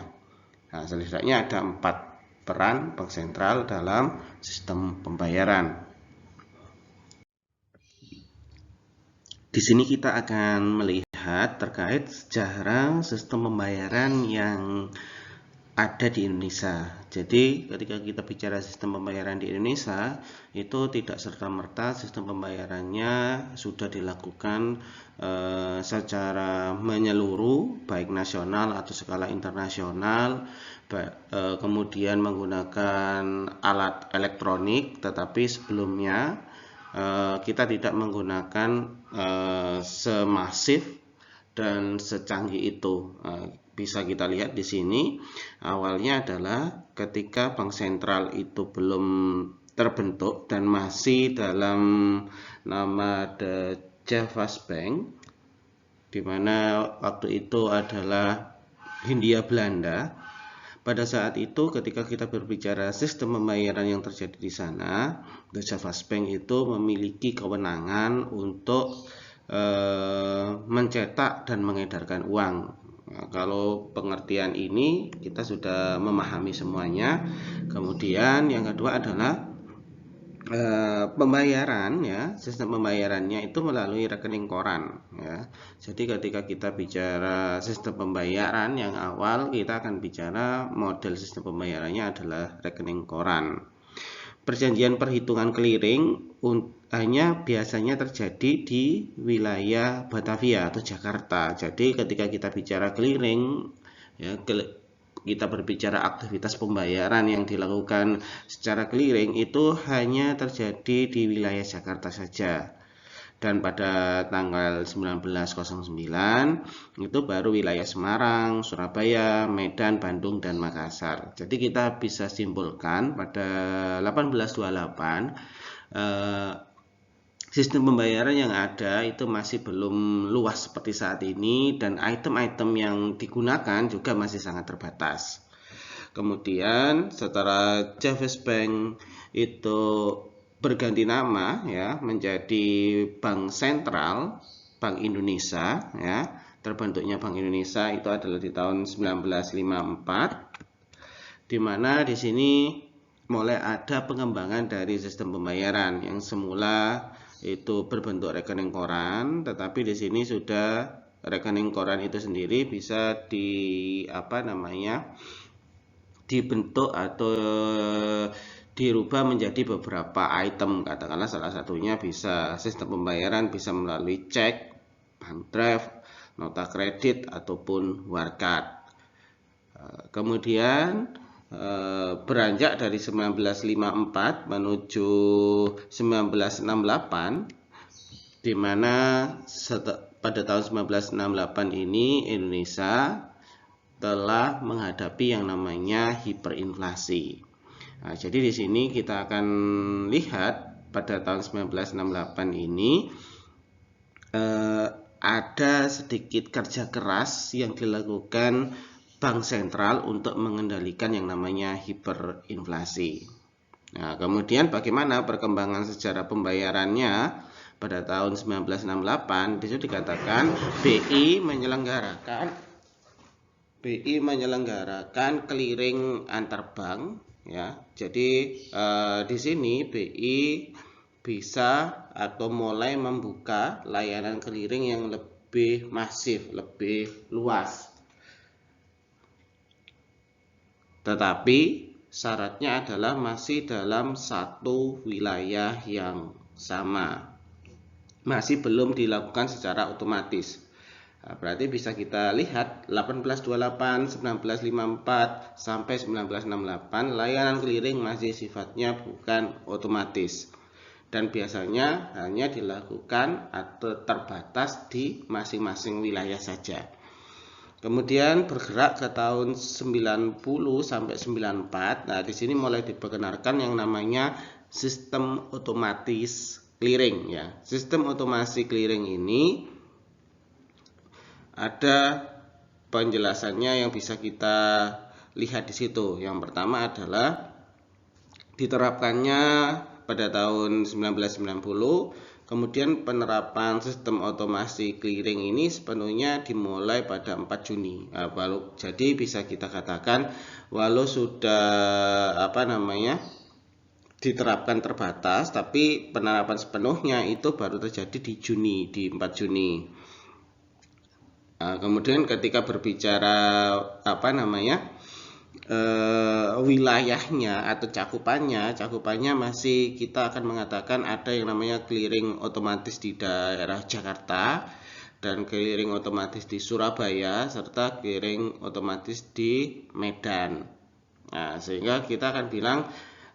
Nah, setidaknya ada 4 peran bank sentral dalam sistem pembayaran. Di sini kita akan melihat terkait sejarah sistem pembayaran yang ada di Indonesia. Jadi ketika kita bicara sistem pembayaran di Indonesia, itu tidak serta-merta sistem pembayarannya sudah dilakukan secara menyeluruh, baik nasional atau skala internasional, kemudian menggunakan alat elektronik, tetapi sebelumnya kita tidak menggunakan semasif dan secanggih itu. Bisa kita lihat di sini, awalnya adalah ketika bank sentral itu belum terbentuk dan masih dalam nama The Javas Bank, di mana waktu itu adalah Hindia Belanda. Pada saat itu ketika kita berbicara sistem pembayaran yang terjadi di sana, The Javas Bank itu memiliki kewenangan untuk mencetak dan mengedarkan uang. Nah, kalau pengertian ini kita sudah memahami semuanya. Kemudian yang kedua adalah pembayaran, ya, sistem pembayarannya itu melalui rekening koran, ya. Jadi ketika kita bicara sistem pembayaran yang awal, kita akan bicara model sistem pembayarannya adalah rekening koran. Perjanjian perhitungan clearing hanya biasanya terjadi di wilayah Batavia atau Jakarta. Jadi ketika kita bicara clearing, ya, kita berbicara aktivitas pembayaran yang dilakukan secara clearing itu hanya terjadi di wilayah Jakarta saja. Dan pada tanggal 1909 itu baru wilayah Semarang, Surabaya, Medan, Bandung, dan Makassar. Jadi kita bisa simpulkan pada 1828 sistem pembayaran yang ada itu masih belum luas seperti saat ini, dan item-item yang digunakan juga masih sangat terbatas. Kemudian setelah Javas Bank itu berganti nama, ya, menjadi Bank Sentral, Bank Indonesia, ya. Terbentuknya Bank Indonesia itu adalah di tahun 1954, di mana di sini mulai ada pengembangan dari sistem pembayaran yang semula itu berbentuk rekening koran, tetapi di sini sudah rekening koran itu sendiri bisa dibentuk atau dirubah menjadi beberapa item. Katakanlah salah satunya bisa sistem pembayaran bisa melalui cek, bank draft, nota kredit ataupun warkat. Kemudian beranjak dari 1954 menuju 1968, di mana pada tahun 1968 ini Indonesia telah menghadapi yang namanya hiperinflasi. Nah, jadi di sini kita akan lihat pada tahun 1968 ini ada sedikit kerja keras yang dilakukan Bank Sentral untuk mengendalikan yang namanya hiperinflasi. Nah, kemudian bagaimana perkembangan sejarah pembayarannya pada tahun 1968? Di situ dikatakan BI menyelenggarakan clearing antar bank, ya. Jadi di sini BI bisa atau mulai membuka layanan clearing yang lebih masif, lebih luas. Tetapi syaratnya adalah masih dalam satu wilayah yang sama, masih belum dilakukan secara otomatis. Nah, berarti bisa kita lihat 1828, 1954 sampai 1968 layanan clearing masih sifatnya bukan otomatis dan biasanya hanya dilakukan atau terbatas di masing-masing wilayah saja. Kemudian bergerak ke tahun 90 sampai 94. Nah, di sini mulai diperkenalkan yang namanya sistem otomatis clearing, ya. Sistem otomasi clearing ini ada penjelasannya yang bisa kita lihat di situ. Yang pertama adalah diterapkannya pada tahun 1990. Kemudian penerapan sistem otomasi clearing ini sepenuhnya dimulai pada 4 Juni. Jadi bisa kita katakan walau sudah diterapkan terbatas, tapi penerapan sepenuhnya itu baru terjadi di 4 Juni. Kemudian ketika berbicara wilayahnya atau cakupannya masih kita akan mengatakan ada yang namanya clearing otomatis di daerah Jakarta dan clearing otomatis di Surabaya serta clearing otomatis di Medan. Nah, sehingga kita akan bilang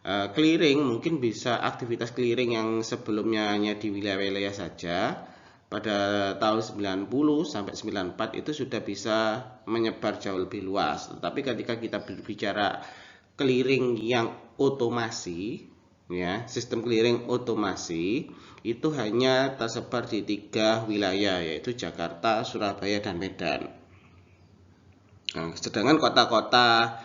clearing mungkin bisa aktivitas clearing yang sebelumnya hanya di wilayah-wilayah saja pada tahun 90 sampai 94 itu sudah bisa menyebar jauh lebih luas. Tetapi ketika kita berbicara clearing yang otomasi, ya, sistem clearing otomasi itu hanya tersebar di 3 wilayah, yaitu Jakarta, Surabaya, dan Medan. Nah, sedangkan kota-kota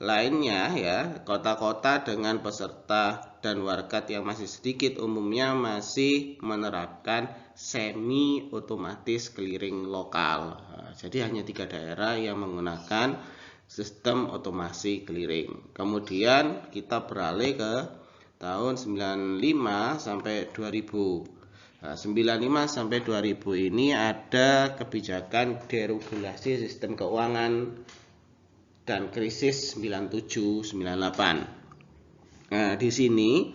lainnya, ya, kota-kota dengan peserta dan warkat yang masih sedikit umumnya masih menerapkan semi otomatis clearing lokal. Jadi hanya 3 daerah yang menggunakan sistem otomasi clearing. Kemudian kita beralih ke tahun 95 sampai 2000. 95 sampai 2000 ini ada kebijakan deregulasi sistem keuangan dan krisis 97-98. Nah, di sini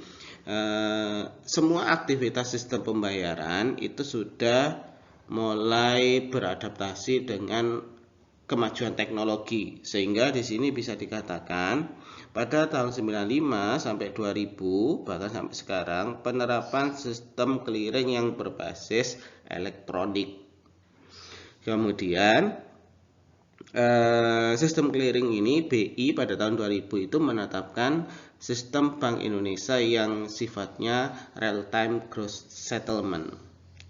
semua aktivitas sistem pembayaran itu sudah mulai beradaptasi dengan kemajuan teknologi, sehingga di sini bisa dikatakan pada tahun 95 sampai 2000 bahkan sampai sekarang penerapan sistem clearing yang berbasis elektronik. Kemudian sistem clearing ini BI pada tahun 2000 itu menetapkan sistem Bank Indonesia yang sifatnya real time gross settlement.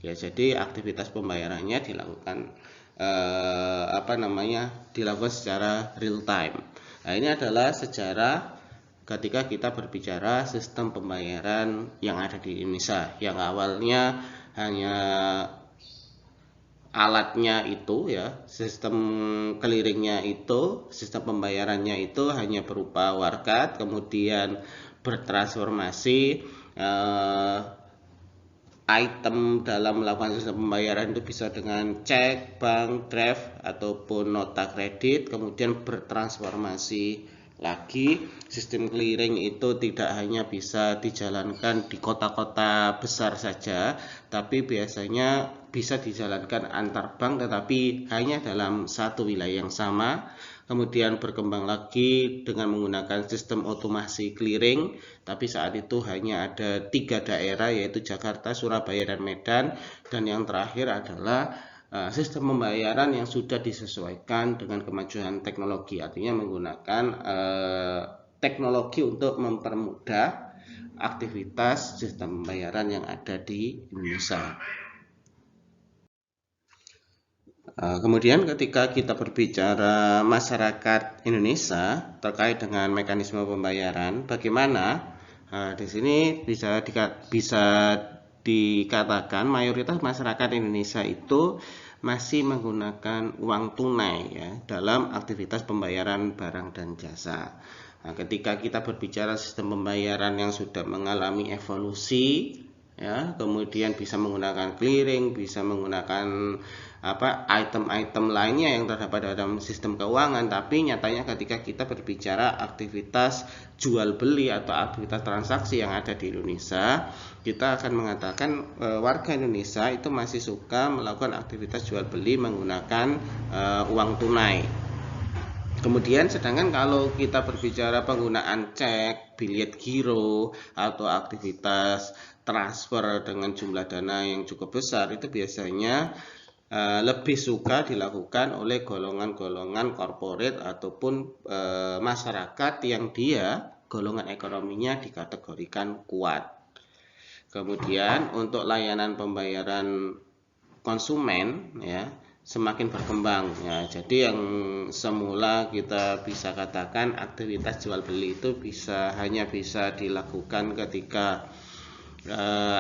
Ya, jadi aktivitas pembayarannya dilakukan dilakukan secara real time. Nah, ini adalah sejarah ketika kita berbicara sistem pembayaran yang ada di Indonesia, yang awalnya hanya alatnya itu, ya, sistem clearingnya itu, sistem pembayarannya itu hanya berupa warkat, kemudian bertransformasi item dalam melakukan sistem pembayaran itu bisa dengan cek, bank, draft, ataupun nota kredit, kemudian bertransformasi lagi. Sistem clearing itu tidak hanya bisa dijalankan di kota-kota besar saja, tapi biasanya bisa dijalankan antar bank tetapi hanya dalam satu wilayah yang sama. Kemudian berkembang lagi dengan menggunakan sistem otomasi clearing, tapi saat itu hanya ada 3 daerah, yaitu Jakarta, Surabaya, dan Medan. Dan yang terakhir adalah sistem pembayaran yang sudah disesuaikan dengan kemajuan teknologi, artinya menggunakan teknologi untuk mempermudah aktivitas sistem pembayaran yang ada di Indonesia. Kemudian ketika kita berbicara masyarakat Indonesia terkait dengan mekanisme pembayaran, bagaimana? Di sini bisa dikatakan mayoritas masyarakat Indonesia itu masih menggunakan uang tunai, ya, dalam aktivitas pembayaran barang dan jasa. Nah, ketika kita berbicara sistem pembayaran yang sudah mengalami evolusi, ya, kemudian bisa menggunakan clearing, bisa menggunakan item-item lainnya yang terdapat dalam sistem keuangan, tapi nyatanya ketika kita berbicara aktivitas jual beli atau aktivitas transaksi yang ada di Indonesia, kita akan mengatakan warga Indonesia itu masih suka melakukan aktivitas jual beli menggunakan uang tunai. Kemudian sedangkan kalau kita berbicara penggunaan cek, bilet giro, atau aktivitas transfer dengan jumlah dana yang cukup besar, itu biasanya lebih suka dilakukan oleh golongan-golongan korporat ataupun masyarakat yang dia golongan ekonominya dikategorikan kuat. Kemudian untuk layanan pembayaran konsumen, ya, semakin berkembang ya. Jadi yang semula kita bisa katakan aktivitas jual beli itu hanya bisa dilakukan ketika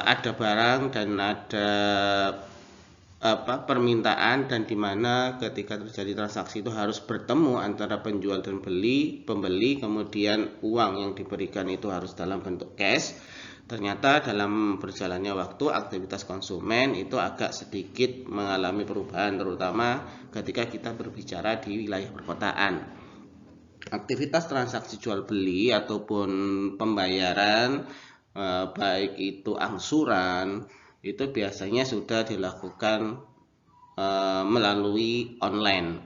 ada barang dan ada permintaan, dan dimana ketika terjadi transaksi itu harus bertemu antara penjual dan pembeli, kemudian uang yang diberikan itu harus dalam bentuk cash. Ternyata dalam berjalannya waktu aktivitas konsumen itu agak sedikit mengalami perubahan, terutama ketika kita berbicara di wilayah perkotaan. Aktivitas transaksi jual beli ataupun pembayaran baik itu angsuran itu biasanya sudah dilakukan melalui online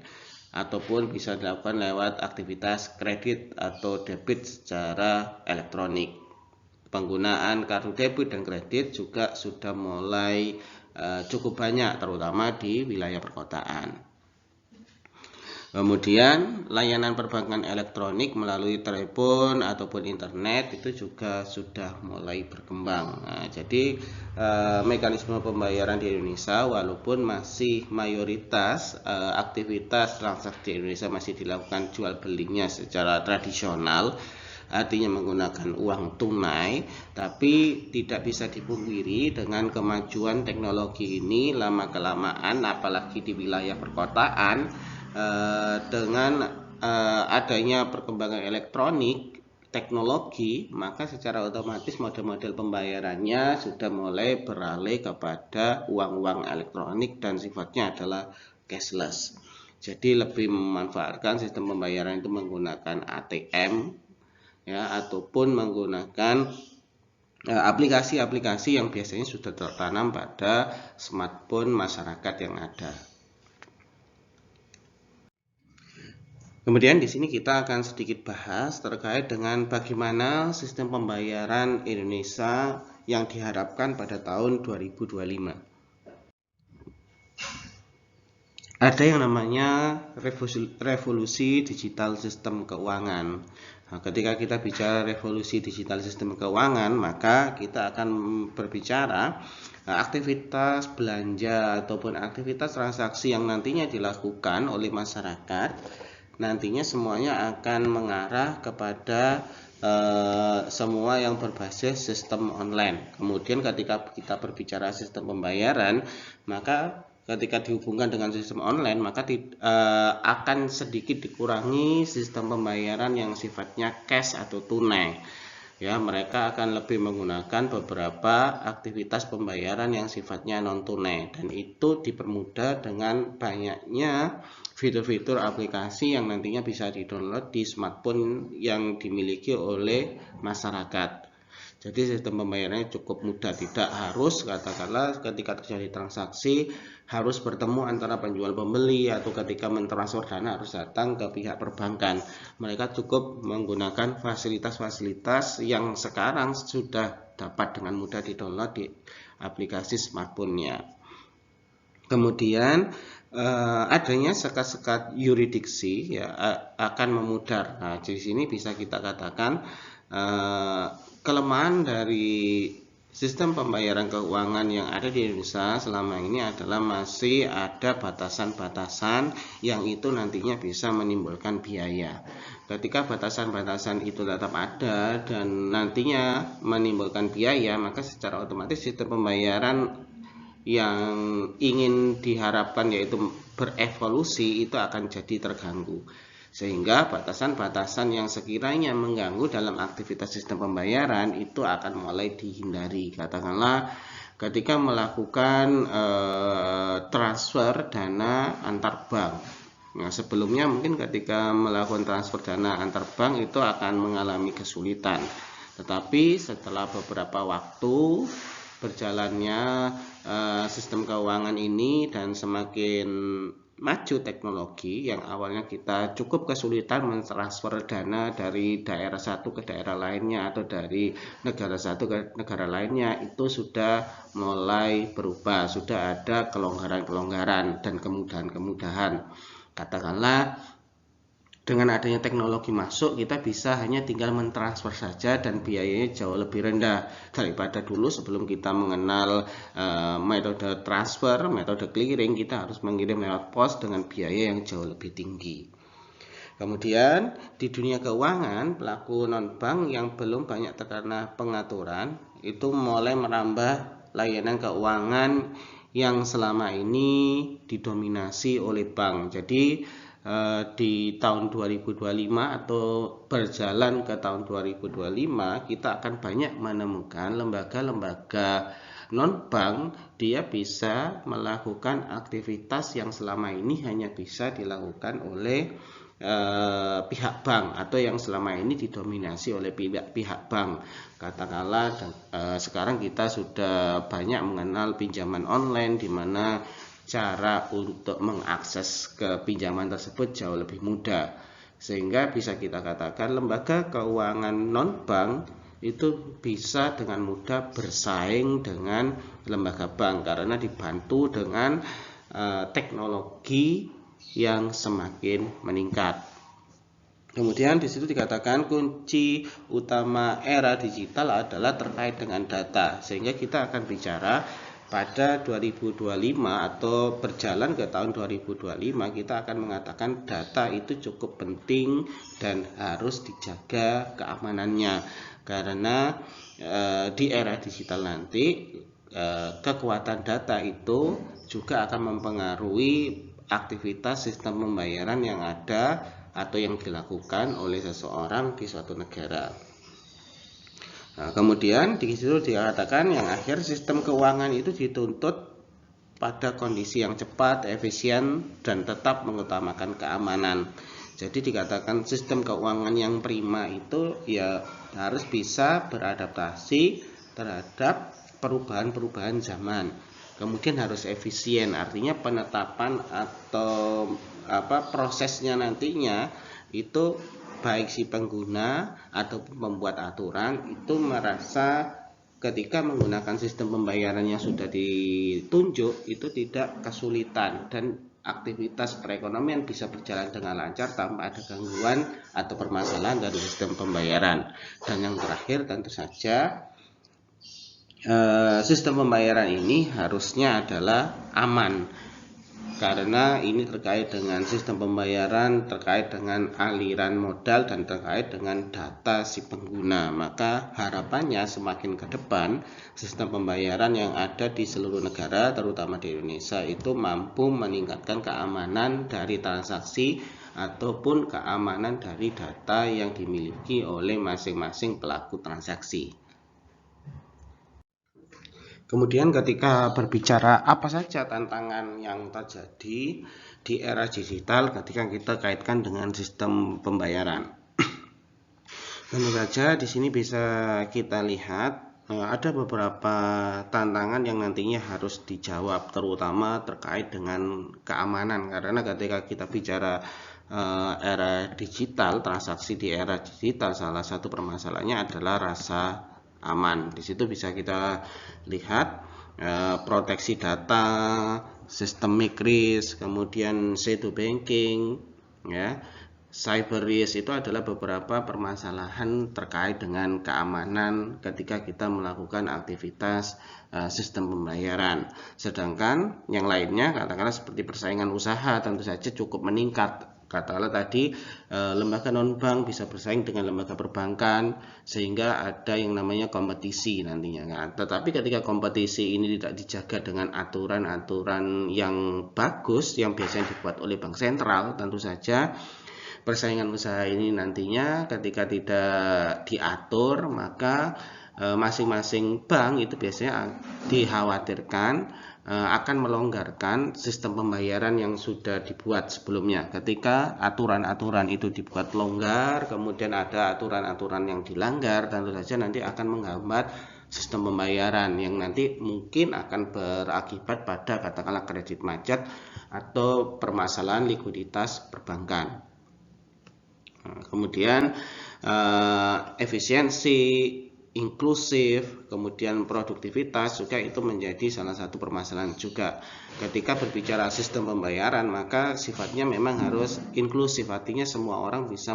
ataupun bisa dilakukan lewat aktivitas kredit atau debit secara elektronik. Penggunaan kartu debit dan kredit juga sudah mulai cukup banyak, terutama di wilayah perkotaan. Kemudian layanan perbankan elektronik melalui telepon ataupun internet itu juga sudah mulai berkembang. Nah, jadi mekanisme pembayaran di Indonesia, walaupun masih mayoritas aktivitas transaksi di Indonesia masih dilakukan jual belinya secara tradisional, artinya menggunakan uang tunai, tapi tidak bisa dipungkiri dengan kemajuan teknologi ini lama-kelamaan, apalagi di wilayah perkotaan, dengan adanya perkembangan elektronik teknologi, maka secara otomatis model-model pembayarannya sudah mulai beralih kepada uang-uang elektronik dan sifatnya adalah cashless. Jadi lebih memanfaatkan sistem pembayaran itu menggunakan ATM ya, ataupun menggunakan aplikasi-aplikasi yang biasanya sudah tertanam pada smartphone masyarakat yang ada. Kemudian di sini kita akan sedikit bahas terkait dengan bagaimana sistem pembayaran Indonesia yang diharapkan pada tahun 2025. Ada yang namanya revolusi digital sistem keuangan. Nah, ketika kita bicara revolusi digital sistem keuangan, maka kita akan berbicara aktivitas belanja ataupun aktivitas transaksi yang nantinya dilakukan oleh masyarakat. Nantinya semuanya akan mengarah kepada semua yang berbasis sistem online. Kemudian ketika kita berbicara sistem pembayaran, maka ketika dihubungkan dengan sistem online, maka akan sedikit dikurangi sistem pembayaran yang sifatnya cash atau tunai. Ya, mereka akan lebih menggunakan beberapa aktivitas pembayaran yang sifatnya non tunai, dan itu dipermudah dengan banyaknya fitur-fitur aplikasi yang nantinya bisa di-download di smartphone yang dimiliki oleh masyarakat. Jadi sistem pembayarannya cukup mudah, tidak harus katakanlah ketika terjadi transaksi harus bertemu antara penjual pembeli, atau ketika mentransfer dana harus datang ke pihak perbankan. Mereka cukup menggunakan fasilitas-fasilitas yang sekarang sudah dapat dengan mudah di-download di aplikasi smartphone-nya. Kemudian adanya sekat-sekat yurisdiksi ya akan memudar. Nah, di sini bisa kita katakan kelemahan dari sistem pembayaran keuangan yang ada di Indonesia selama ini adalah masih ada batasan-batasan yang itu nantinya bisa menimbulkan biaya. Ketika batasan-batasan itu tetap ada dan nantinya menimbulkan biaya, maka secara otomatis sistem pembayaran yang ingin diharapkan yaitu berevolusi itu akan jadi terganggu, sehingga batasan-batasan yang sekiranya mengganggu dalam aktivitas sistem pembayaran itu akan mulai dihindari. Katakanlah ketika melakukan transfer dana antar bank. Nah, sebelumnya mungkin ketika melakukan transfer dana antar bank itu akan mengalami kesulitan, tetapi setelah beberapa waktu berjalannya sistem keuangan ini dan semakin maju teknologi, yang awalnya kita cukup kesulitan mentransfer dana dari daerah satu ke daerah lainnya atau dari negara satu ke negara lainnya, itu sudah mulai berubah, sudah ada kelonggaran-kelonggaran dan kemudahan-kemudahan. Katakanlah dengan adanya teknologi masuk, kita bisa hanya tinggal mentransfer saja dan biayanya jauh lebih rendah daripada dulu. Sebelum kita mengenal metode transfer, metode clearing, kita harus mengirim lewat pos dengan biaya yang jauh lebih tinggi. Kemudian di dunia keuangan, pelaku non-bank yang belum banyak terkena pengaturan itu mulai merambah layanan keuangan yang selama ini didominasi oleh bank. Jadi di tahun 2025 atau berjalan ke tahun 2025, kita akan banyak menemukan lembaga-lembaga non-bank dia bisa melakukan aktivitas yang selama ini hanya bisa dilakukan oleh pihak bank atau yang selama ini didominasi oleh pihak bank. Katakanlah sekarang kita sudah banyak mengenal pinjaman online, di mana cara untuk mengakses ke pinjaman tersebut jauh lebih mudah, sehingga bisa kita katakan lembaga keuangan non-bank itu bisa dengan mudah bersaing dengan lembaga bank karena dibantu dengan teknologi yang semakin meningkat. Kemudian di situ dikatakan kunci utama era digital adalah terkait dengan data, sehingga kita akan bicara pada 2025 atau berjalan ke tahun 2025, kita akan mengatakan data itu cukup penting dan harus dijaga keamanannya, karena di era digital nanti kekuatan data itu juga akan mempengaruhi aktivitas sistem pembayaran yang ada atau yang dilakukan oleh seseorang di suatu negara. Nah, kemudian di situ dikatakan yang akhir sistem keuangan itu dituntut pada kondisi yang cepat, efisien, dan tetap mengutamakan keamanan. Jadi dikatakan sistem keuangan yang prima itu ya harus bisa beradaptasi terhadap perubahan-perubahan zaman. Kemudian harus efisien, artinya penetapan atau prosesnya nantinya itu baik si pengguna ataupun pembuat aturan itu merasa ketika menggunakan sistem pembayaran yang sudah ditunjuk itu tidak kesulitan dan aktivitas perekonomian bisa berjalan dengan lancar tanpa ada gangguan atau permasalahan dari sistem pembayaran. Dan yang terakhir tentu saja sistem pembayaran ini harusnya adalah aman, karena ini terkait dengan sistem pembayaran, terkait dengan aliran modal, dan terkait dengan data si pengguna. Maka harapannya semakin ke depan sistem pembayaran yang ada di seluruh negara, terutama di Indonesia, itu mampu meningkatkan keamanan dari transaksi ataupun keamanan dari data yang dimiliki oleh masing-masing pelaku transaksi. Kemudian ketika berbicara apa saja tantangan yang terjadi di era digital ketika kita kaitkan dengan sistem pembayaran. Tentu saja di sini bisa kita lihat ada beberapa tantangan yang nantinya harus dijawab, terutama terkait dengan keamanan, karena ketika kita bicara era digital, transaksi di era digital, salah satu permasalahannya adalah rasa aman. Di situ bisa kita lihat proteksi data, systemic risk, kemudian shadow banking, ya, cyber risk, itu adalah beberapa permasalahan terkait dengan keamanan ketika kita melakukan aktivitas sistem pembayaran. Sedangkan yang lainnya, katakanlah seperti persaingan usaha, tentu saja cukup meningkat. Katakanlah tadi lembaga non-bank bisa bersaing dengan lembaga perbankan, sehingga ada yang namanya kompetisi nantinya. Nah, tetapi ketika kompetisi ini tidak dijaga dengan aturan-aturan yang bagus yang biasanya dibuat oleh bank sentral, tentu saja persaingan usaha ini nantinya ketika tidak diatur, maka masing-masing bank itu biasanya dikhawatirkan akan melonggarkan sistem pembayaran yang sudah dibuat sebelumnya. Ketika aturan-aturan itu dibuat longgar, kemudian ada aturan-aturan yang dilanggar, tentu saja nanti akan menghambat sistem pembayaran yang nanti mungkin akan berakibat pada katakanlah kredit macet atau permasalahan likuiditas perbankan. Kemudian efisiensi inklusif, kemudian produktivitas juga itu menjadi salah satu permasalahan juga. Ketika berbicara sistem pembayaran, maka sifatnya memang harus inklusif, artinya semua orang bisa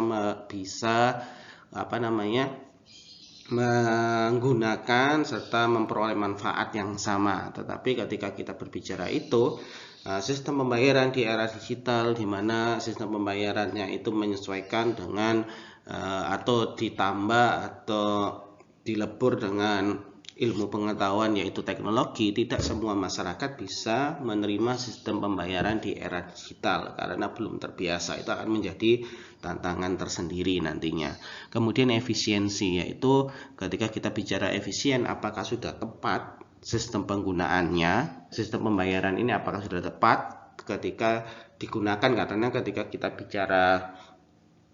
menggunakan serta memperoleh manfaat yang sama. Tetapi ketika kita berbicara itu sistem pembayaran di era digital, di mana sistem pembayarannya itu menyesuaikan dengan atau ditambah atau dilebur dengan ilmu pengetahuan yaitu teknologi, tidak semua masyarakat bisa menerima sistem pembayaran di era digital karena belum terbiasa. Itu akan menjadi tantangan tersendiri nantinya. Kemudian efisiensi, yaitu ketika kita bicara efisien, apakah sudah tepat sistem penggunaannya, sistem pembayaran ini apakah sudah tepat ketika digunakan, karena ketika kita bicara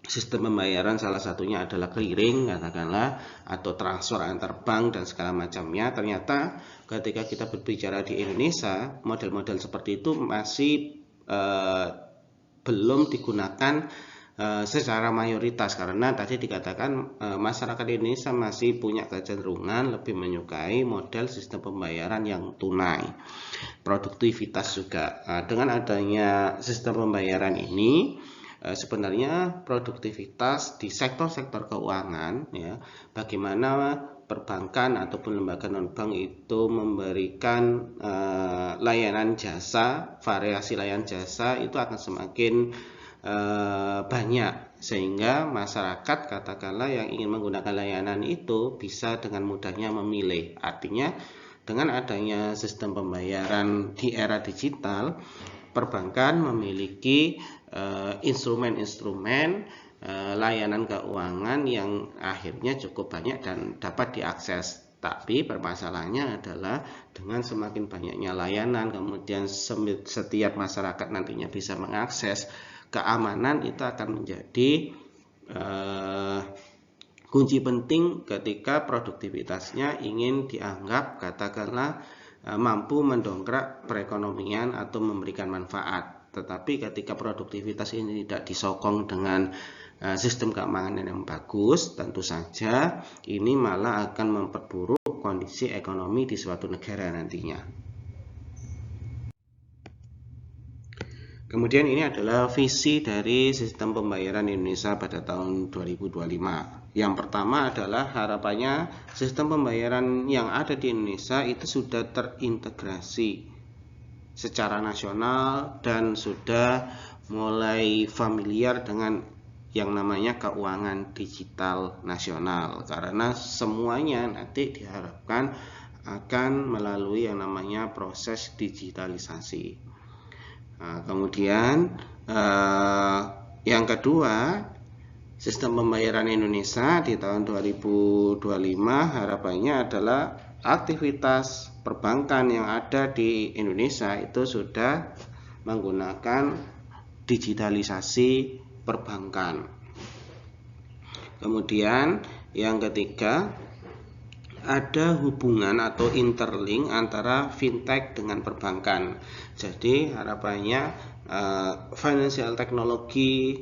sistem pembayaran salah satunya adalah clearing katakanlah, atau transfer antar bank dan segala macamnya. Ternyata ketika kita berbicara di Indonesia, model-model seperti itu masih belum digunakan secara mayoritas, karena tadi dikatakan masyarakat Indonesia masih punya kecenderungan lebih menyukai model sistem pembayaran yang tunai. Produktivitas juga, dengan adanya sistem pembayaran ini sebenarnya produktivitas di sektor-sektor keuangan, ya, bagaimana perbankan ataupun lembaga non-bank itu memberikan layanan jasa, variasi layanan jasa itu akan semakin banyak, sehingga masyarakat katakanlah yang ingin menggunakan layanan itu bisa dengan mudahnya memilih. Artinya dengan adanya sistem pembayaran di era digital, perbankan memiliki instrumen-instrumen layanan keuangan yang akhirnya cukup banyak dan dapat diakses. Tapi permasalahannya adalah dengan semakin banyaknya layanan, kemudian setiap masyarakat nantinya bisa mengakses, keamanan itu akan menjadi kunci penting ketika produktivitasnya ingin dianggap katakanlah mampu mendongkrak perekonomian atau memberikan manfaat. Tetapi ketika produktivitas ini tidak disokong dengan sistem keamanan yang bagus, tentu saja ini malah akan memperburuk kondisi ekonomi di suatu negara nantinya. Kemudian ini adalah visi dari sistem pembayaran Indonesia pada tahun 2025. Yang pertama adalah harapannya sistem pembayaran yang ada di Indonesia itu sudah terintegrasi secara nasional dan sudah mulai familiar dengan yang namanya keuangan digital nasional, karena semuanya nanti diharapkan akan melalui yang namanya proses digitalisasi. Nah, kemudian yang kedua, sistem pembayaran Indonesia di tahun 2025 harapannya adalah aktivitas perbankan yang ada di Indonesia itu sudah menggunakan digitalisasi perbankan. Kemudian yang ketiga, ada hubungan atau interlink antara fintech dengan perbankan. Jadi harapannya financial technology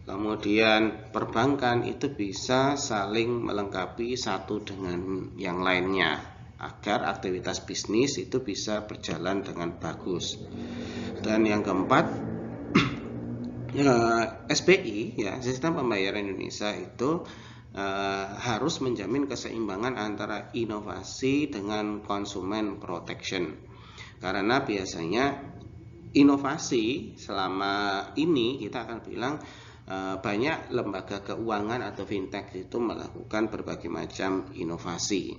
kemudian perbankan itu bisa saling melengkapi satu dengan yang lainnya agar aktivitas bisnis itu bisa berjalan dengan bagus. Dan yang keempat, SPI, ya, sistem pembayaran Indonesia itu harus menjamin keseimbangan antara inovasi dengan konsumen protection, karena biasanya inovasi selama ini kita akan bilang banyak lembaga keuangan atau fintech itu melakukan berbagai macam inovasi.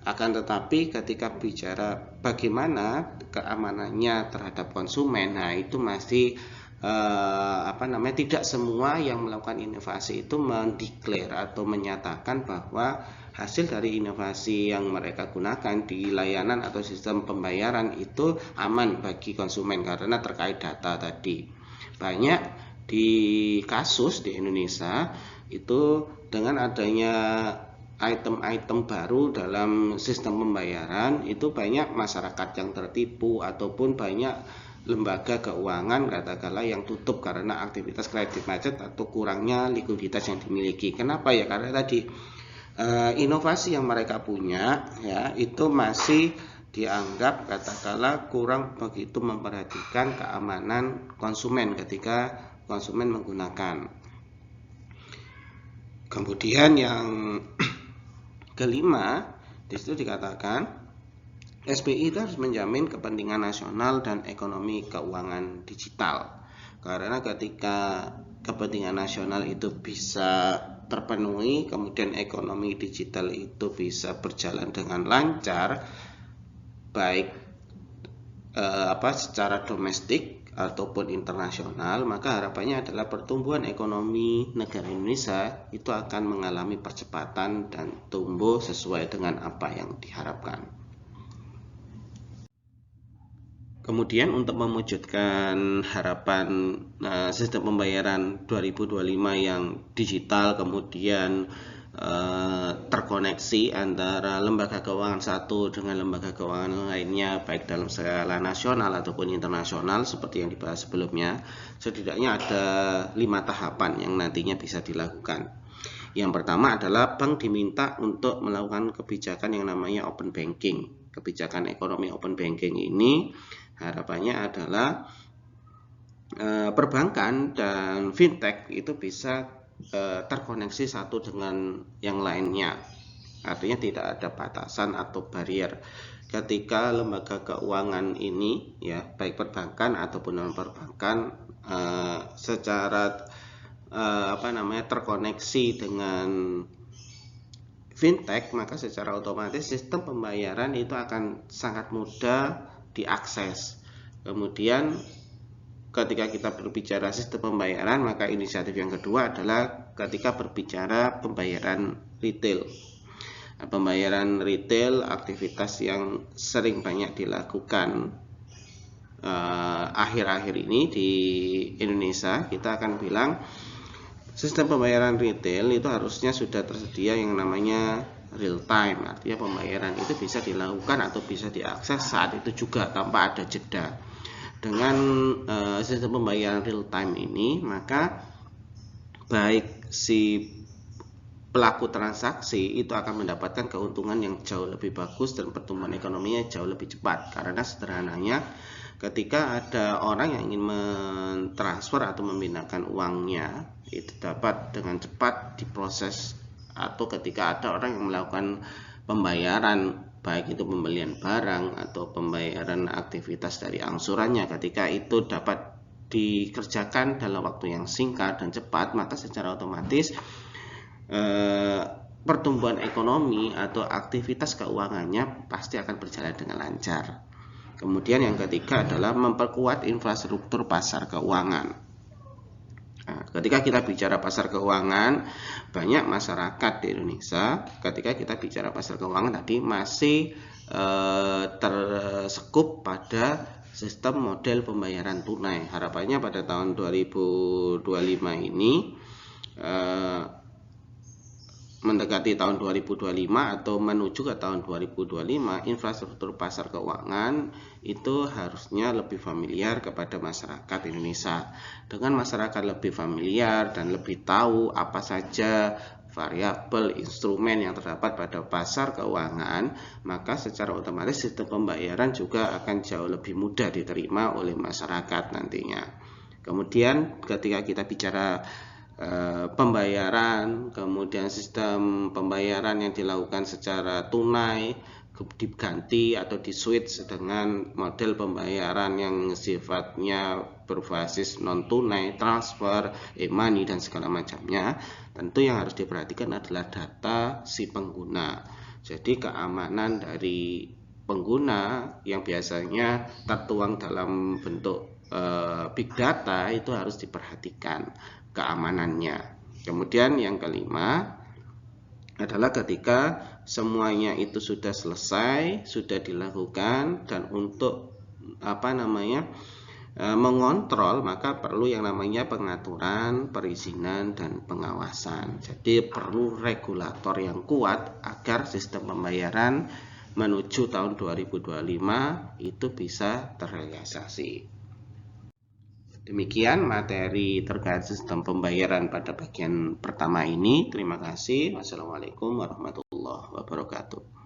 Akan tetapi ketika bicara bagaimana keamanannya terhadap konsumen, nah itu masih tidak semua yang melakukan inovasi itu mendeklar atau menyatakan bahwa hasil dari inovasi yang mereka gunakan di layanan atau sistem pembayaran itu aman bagi konsumen karena terkait data tadi. Banyak di kasus di Indonesia itu dengan adanya item-item baru dalam sistem pembayaran itu banyak masyarakat yang tertipu ataupun banyak lembaga keuangan katakanlah yang tutup karena aktivitas kredit macet atau kurangnya likuiditas yang dimiliki. Kenapa ya? Karena tadi inovasi yang mereka punya ya itu masih dianggap katakanlah kurang begitu memperhatikan keamanan konsumen ketika konsumen menggunakan. Kemudian yang kelima, di situ dikatakan SPI itu harus menjamin kepentingan nasional dan ekonomi keuangan digital. Karena ketika kepentingan nasional itu bisa terpenuhi, kemudian ekonomi digital itu bisa berjalan dengan lancar, baik secara domestik ataupun internasional, maka harapannya adalah pertumbuhan ekonomi negara Indonesia itu akan mengalami percepatan dan tumbuh sesuai dengan apa yang diharapkan. Kemudian untuk mewujudkan harapan sistem pembayaran 2025 yang digital, kemudian terkoneksi antara lembaga keuangan satu dengan lembaga keuangan lainnya, baik dalam skala nasional ataupun internasional seperti yang dibahas sebelumnya, setidaknya ada 5 tahapan yang nantinya bisa dilakukan. Yang pertama adalah bank diminta untuk melakukan kebijakan yang namanya open banking. Kebijakan ekonomi open banking ini harapannya adalah perbankan dan fintech itu bisa terkoneksi satu dengan yang lainnya. Artinya tidak ada batasan atau barrier ketika lembaga keuangan ini ya baik perbankan ataupun non perbankan secara terkoneksi dengan fintech, maka secara otomatis sistem pembayaran itu akan sangat mudah diakses. Kemudian ketika kita berbicara sistem pembayaran, maka inisiatif yang kedua adalah ketika berbicara pembayaran retail. Nah, pembayaran retail aktivitas yang sering banyak dilakukan akhir-akhir ini di Indonesia. Kita akan bilang sistem pembayaran retail itu harusnya sudah tersedia yang namanya real time. Artinya pembayaran itu bisa dilakukan atau bisa diakses saat itu juga tanpa ada jeda. Dengan sistem pembayaran real time ini, maka baik si pelaku transaksi itu akan mendapatkan keuntungan yang jauh lebih bagus dan pertumbuhan ekonominya jauh lebih cepat. Karena sederhananya ketika ada orang yang ingin mentransfer atau memindahkan uangnya, itu dapat dengan cepat diproses, atau ketika ada orang yang melakukan pembayaran baik itu pembelian barang atau pembayaran aktivitas dari angsurannya, ketika itu dapat dikerjakan dalam waktu yang singkat dan cepat, maka secara otomatis pertumbuhan ekonomi atau aktivitas keuangannya pasti akan berjalan dengan lancar. Kemudian yang ketiga adalah memperkuat infrastruktur pasar keuangan. Nah, ketika kita bicara pasar keuangan, banyak masyarakat di Indonesia ketika kita bicara pasar keuangan tadi masih tersekup pada sistem model pembayaran tunai. Harapannya pada tahun 2025 ini mendekati tahun 2025 atau menuju ke tahun 2025, infrastruktur pasar keuangan itu harusnya lebih familiar kepada masyarakat Indonesia. Dengan masyarakat lebih familiar dan lebih tahu apa saja variabel instrumen yang terdapat pada pasar keuangan, maka secara otomatis sistem pembayaran juga akan jauh lebih mudah diterima oleh masyarakat nantinya. Kemudian ketika kita bicara pembayaran, kemudian sistem pembayaran yang dilakukan secara tunai diganti atau di-switch dengan model pembayaran yang sifatnya berbasis non tunai, transfer, e-money dan segala macamnya. Tentu yang harus diperhatikan adalah data si pengguna. Jadi keamanan dari pengguna yang biasanya tertuang dalam bentuk big data itu harus diperhatikan keamanannya. Kemudian yang kelima adalah ketika semuanya itu sudah selesai, sudah dilakukan, dan untuk mengontrol, maka perlu yang namanya pengaturan, perizinan, dan pengawasan. Jadi perlu regulator yang kuat agar sistem pembayaran menuju tahun 2025 itu bisa terrealisasi. Demikian materi terkait sistem pembayaran pada bagian pertama ini. Terima kasih. Wassalamualaikum warahmatullahi wabarakatuh.